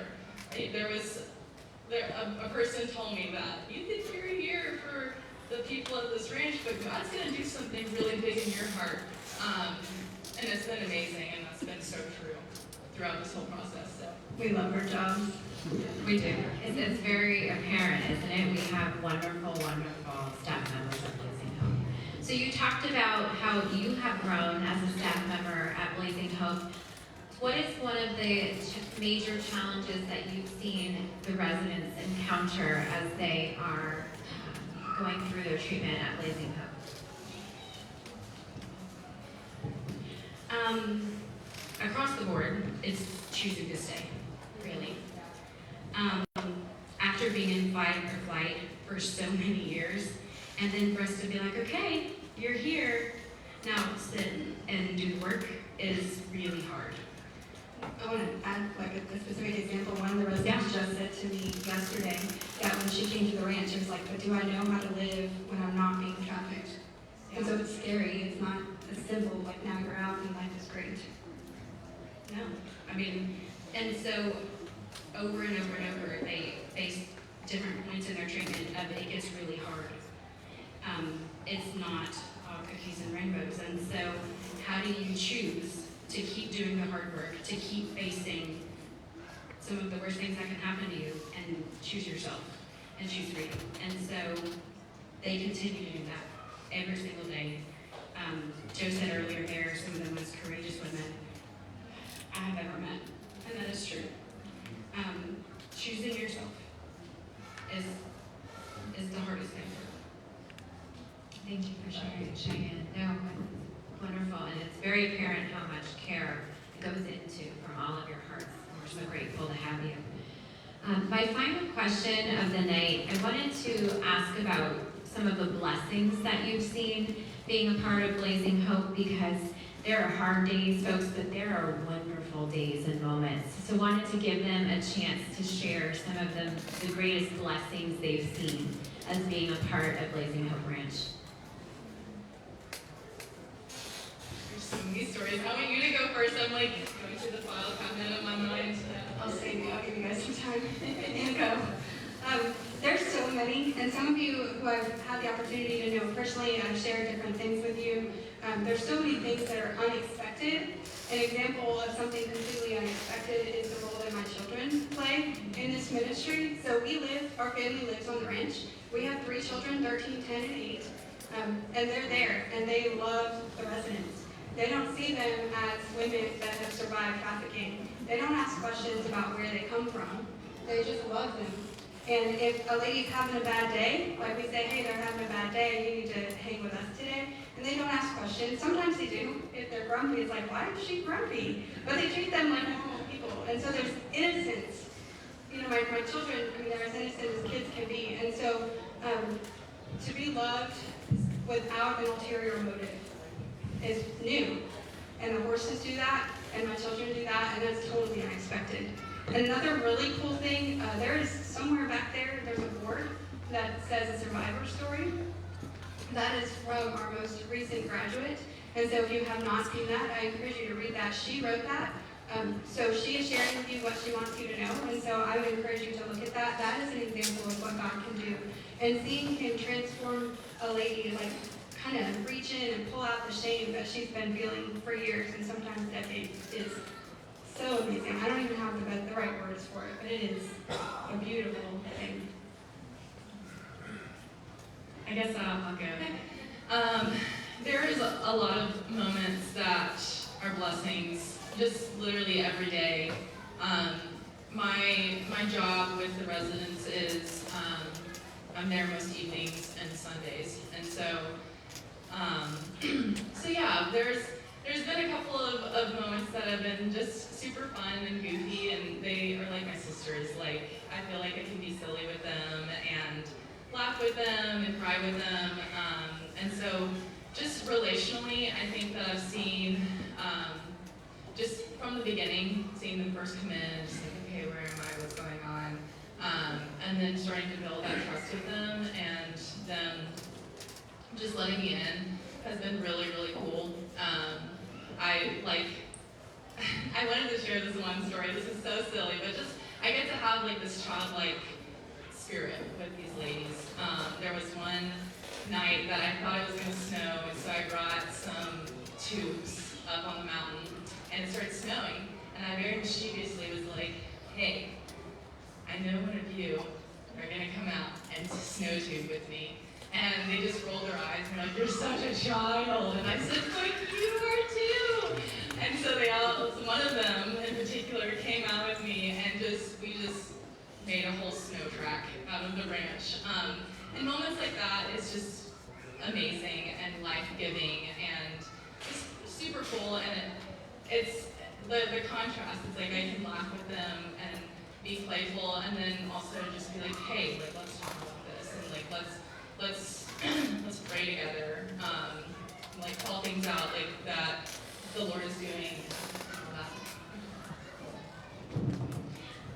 A person told me that, you think you're here for the people of this ranch, but God's going to do something really big in your heart. And it's been amazing, and that's been so true throughout this whole process. So We love our jobs. We do. It's very apparent, isn't it? We have wonderful, wonderful staff members at Blazing Hope. So you talked about how you have grown as a staff member at Blazing Hope. What is one of the major challenges that you've seen the residents encounter as they are going through their treatment at Blazing Hope? Across the board, it's choosing to stay, really. After being in fight or flight for so many years, and then for us to be like, okay, you're here, now sit and do the work is really hard. I want to add like a specific example. One of the residents just said to me yesterday that when she came to the ranch, it was like, but do I know how to live when I'm not being trafficked? And so it's scary. It's not as simple, like now you're out and life is great. No, I mean, and so over and over and over, they face different points in their treatment of it gets really hard. It's not all cookies and rainbows, and so how do you choose to keep doing the hard work, to keep facing some of the worst things that can happen to you, and choose yourself, and choose freedom? And so they continue to do that every single day. Joe said earlier, they're some of the most courageous women I have ever met, and that is true. Choosing yourself is the hardest thing. Thank you for sharing, Cheyenne. No, wonderful, and it's very apparent how much care goes into from all of your hearts. We're so grateful to have you. My final question of the night, I wanted to ask about some of the blessings that you've seen being a part of Blazing Hope, because there are hard days, folks, but there are wonderful days and moments. So wanted to give them a chance to share some of the greatest blessings they've seen as being a part of Blazing Hope Ranch. there's so many stories. I want you to go first. I'm like going through the file cabinet of time and go. There's so many, and some of you who I've had the opportunity to know personally, I've shared different things with you. There's so many things that are unexpected. An example of something completely unexpected is the role that my children play in this ministry. So our family lives on the ranch. We have 3 children, 13, 10, and 8, and they're there, and they love the residents. They don't see them as women that have survived trafficking. They don't ask questions about where they come from. They just love them. And if a lady's having a bad day, like we say, hey, they're having a bad day, you need to hang with us today, and they don't ask questions. Sometimes they do. If they're grumpy, it's like, why is she grumpy? But they treat them like normal people. And so there's innocence. You know, my children, I mean, they're as innocent as kids can be. And so to be loved without an ulterior motive is new. And the horses do that, and my children do that, and that's totally unexpected. Another really cool thing, there is somewhere back there's a board that says a survivor story. That is from our most recent graduate. And so if you have not seen that, I encourage you to read that. She wrote that. So she is sharing with you what she wants you to know. And so I would encourage you to look at that. That is an example of what God can do. And seeing him transform a lady, like kind of reach in and pull out the shame that she's been feeling for years and sometimes decades is so amazing. I don't even have the right words for it, but it is a beautiful thing. I guess I'll go. There is a lot of moments that are blessings, just literally every day. My job with the residents is I'm there most evenings and Sundays, and so yeah, there's been a couple of moments that have been just super fun and goofy, and they are like my sisters. Like, I feel like I can be silly with them and laugh with them and cry with them. And so just relationally, I think that I've seen, just from the beginning, seeing them first come in, just like, okay, where am I, what's going on? And then starting to build that trust with them, and them just letting me in has been really, really cool. I wanted to share this one story. This is so silly, but just I get to have like this childlike spirit with these ladies. There was one night that I thought it was going to snow, and so I brought some tubes up on the mountain, and it started snowing. And I very mischievously was like, "Hey, I know one of you are going to come out and snow tube with me." And they just rolled their eyes and were like, "You're such a child." And I said, "But you are too." And so one of them in particular came out with me, and we just made a whole snow track out of the ranch. And moments like that is just amazing and life-giving and just super cool. And it's the contrast. It's like I can laugh with them and be playful, and then also just be like, "Hey, like, let's talk about this, and like let's pray together, like call things out like that the Lord is doing." And all that.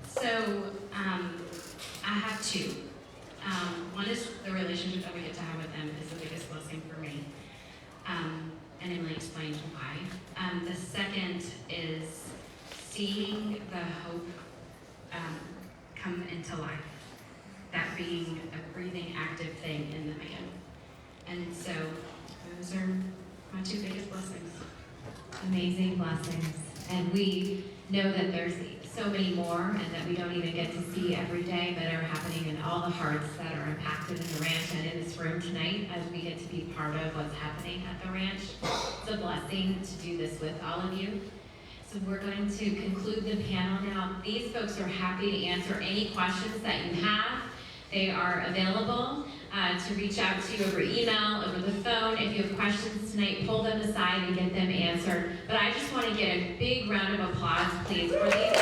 So I have 2. One is the relationship that we get to have with them is the biggest blessing for me, and Emily explained why. The second is seeing the hope come into life, that being a breathing, active thing in them again. And so those are my 2 biggest blessings. Amazing blessings. And we know that there's so many more and that we don't even get to see every day that are happening in all the hearts that are impacted in the ranch and in this room tonight as we get to be part of what's happening at the ranch. It's a blessing to do this with all of you. So we're going to conclude the panel now. These folks are happy to answer any questions that you have. They are available to reach out to you over email, over the phone. If you have questions tonight, pull them aside and get them answered. But I just want to get a big round of applause, please, for these amazing.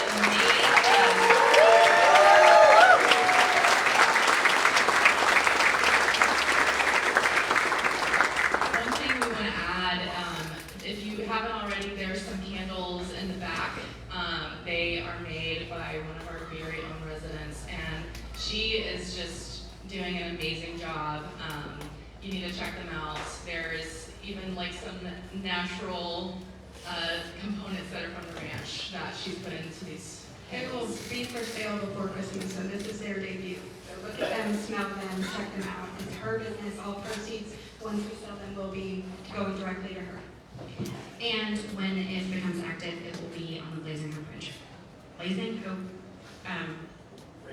One thing we want to add, if you haven't already, there's some candles in the back. They are made by one of our very own residents, and she is just doing an amazing job. You need to check them out. There's even like some natural components that are from the ranch that she's put into these It will be for sale before Christmas, so this is their debut. So look at them, smell them, check them out. It's her business. All proceeds, once we sell them, will be going directly to her. And when it becomes active, it will be on the Blazing Hope Bridge. Blazing Hope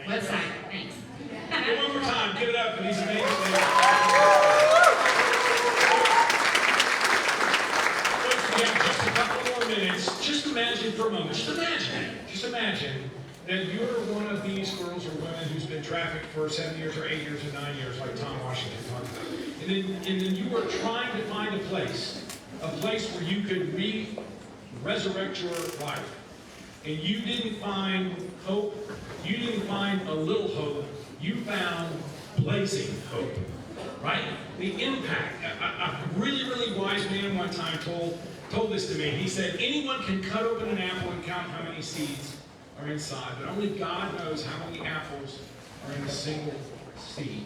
website. Thanks. One more time, give it up for these amazing ladies. Folks, we have just a couple more minutes. Just imagine for a moment, just imagine that you're one of these girls or women who's been trafficked for 7 years or 8 years or 9 years, like Tom Washington talked about. And then you are trying to find a place where you could resurrect your life. And you didn't find hope, you didn't find a little hope, you found blazing hope, right? The impact. A really, really wise man one time told this to me. He said, anyone can cut open an apple and count how many seeds are inside, but only God knows how many apples are in a single seed.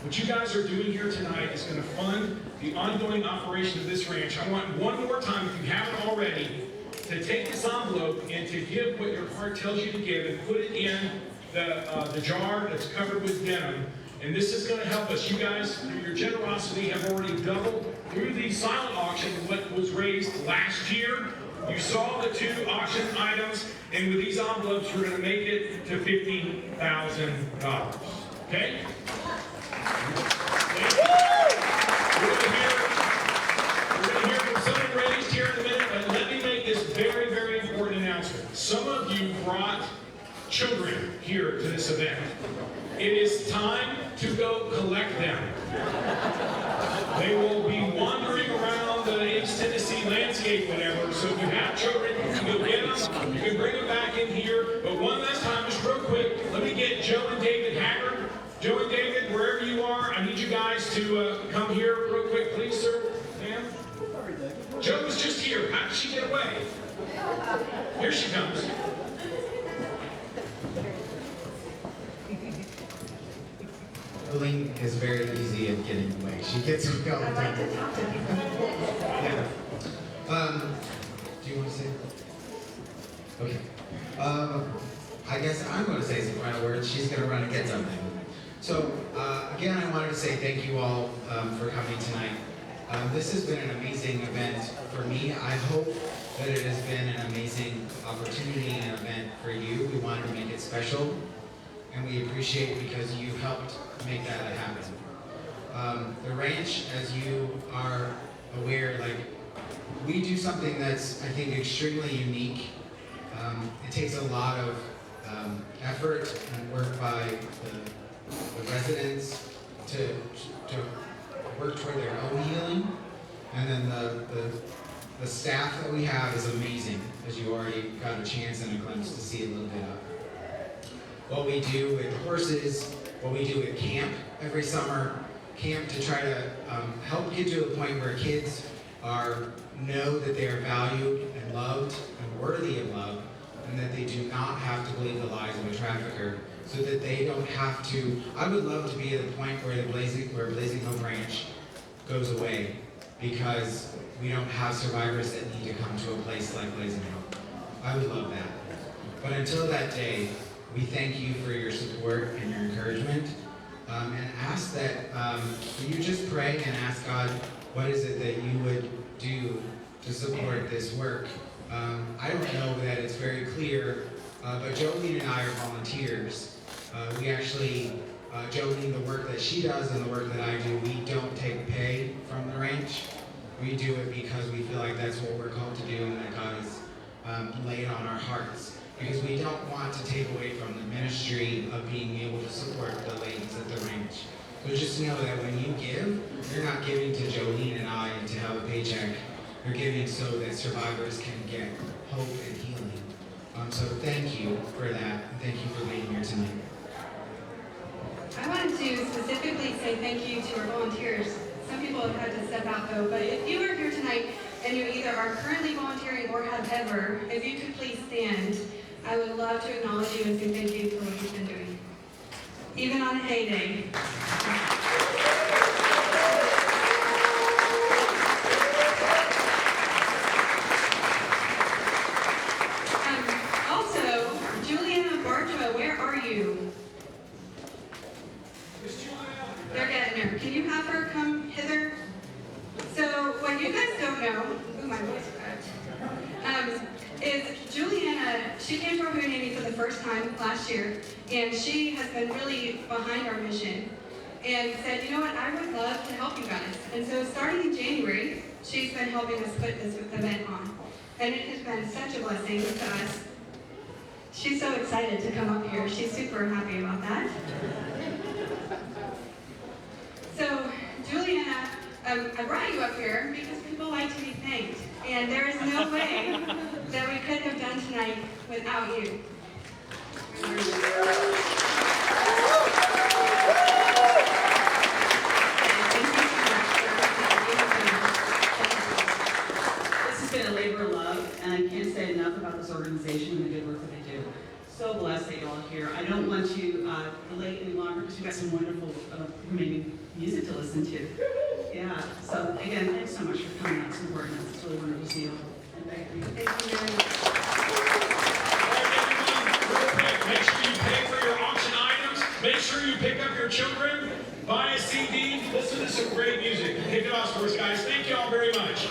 What you guys are doing here tonight is going to fund the ongoing operation of this ranch. I want one more time, if you haven't already, to take this envelope and to give what your heart tells you to give and put it in the jar that's covered with denim. And this is going to help us. You guys, through your generosity, have already doubled through the silent auction what was raised last year. You saw the 2 auction items, and with these envelopes, we're going to make it to $50,000. Okay? We're going to hear from someone raised here in a minute, but let me make this very, very important announcement. Some of you brought children here to this event. It is time to go collect them. They will be wandering around the East Tennessee landscape, whatever. So if you have children, you can go get them. You can bring them back in here. But one last time, just real quick, let me get Joe and David Haggard. Joe and David, wherever you are, I need you guys to come here real quick, please, sir. Ma'am? Joe was just here. How did she get away? Here she comes. Bullying is very easy at getting away. She gets away all the I like time. to talk to people. Yeah. Do you want to say? Okay. I guess I'm going to say some final words. She's going to run and get something. So, again, I wanted to say thank you all for coming tonight. This has been an amazing event for me. I hope that it has been an amazing opportunity and event for you. We wanted to make it special, and we appreciate it because you helped make that happen. The ranch, as you are aware, we do something that's, I think, extremely unique. It takes a lot of effort and work by the residents to work toward their own healing, and then the staff that we have is amazing, as you already got a chance and a glimpse to see a little bit of. What we do with horses, what we do at camp every summer, camp to try to help get to a point where kids know that they are valued and loved and worthy of love, and that they do not have to believe the lies of a trafficker, so that they don't have to. I would love to be at the point where Blazing Hope Ranch goes away, because we don't have survivors that need to come to a place like Blazing Hope. I would love that. But until that day, we thank you for your support and your encouragement, and ask that you just pray and ask God, what is it that you would do to support this work? I don't know that it's very clear, but Jolene and I are volunteers. We actually, Jolene, the work that she does and the work that I do, we don't take pay from the ranch. We do it because we feel like that's what we're called to do and that God has laid on our hearts. Because we don't want to take away from the ministry of being able to support the ladies at the ranch. So just know that when you give, you're not giving to Jolene and I to have a paycheck. You're giving so that survivors can get hope and healing. So thank you for that. And thank you for being here tonight. I wanted to specifically say thank you to our volunteers. Some people have had to step out though, but if you are here tonight and you either are currently volunteering or have ever, if you could please stand, I would love to acknowledge you and say thank you for what you've been doing. Even on a heyday. Also, partner. Can you have her come hither? So what you guys don't know, ooh, my voice cracked, is Juliana, she came to our Hootenanny for the first time last year, and she has been really behind our mission and said, you know what, I would love to help you guys. And so starting in January, she's been helping us put this event on. And it has been such a blessing to us. She's so excited to come up here. She's super happy about that. So, Juliana, I brought you up here because people like to be thanked. And there is no way that we could have done tonight without you. This has been a labor of love, and I can't say enough about this organization and the good work that they do. So blessed that you're all here. I don't want to delay any longer because we've got some wonderful amazing music to listen to. Yeah, so again, thanks so much for coming out to support us. It's really wonderful to see you. And thank you. Thank you very much. Make sure you pay for your auction items. Make sure you pick up your children. Buy a CD. Listen to some great music. Kick it off for us, guys. Thank you all very much.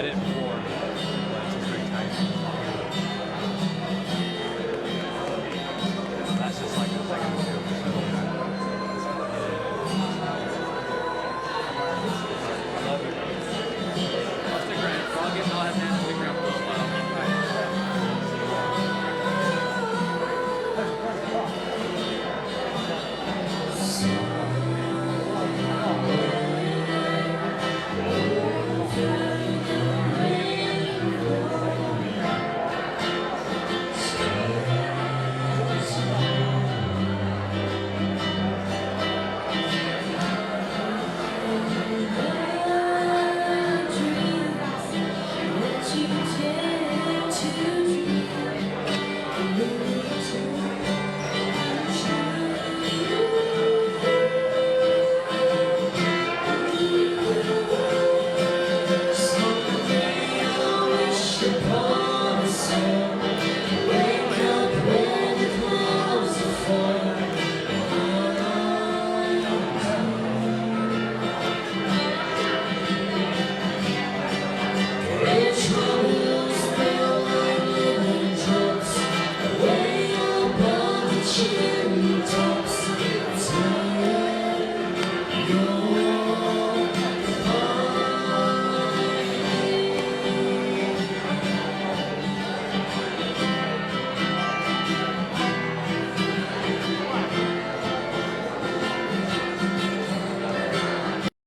I didn't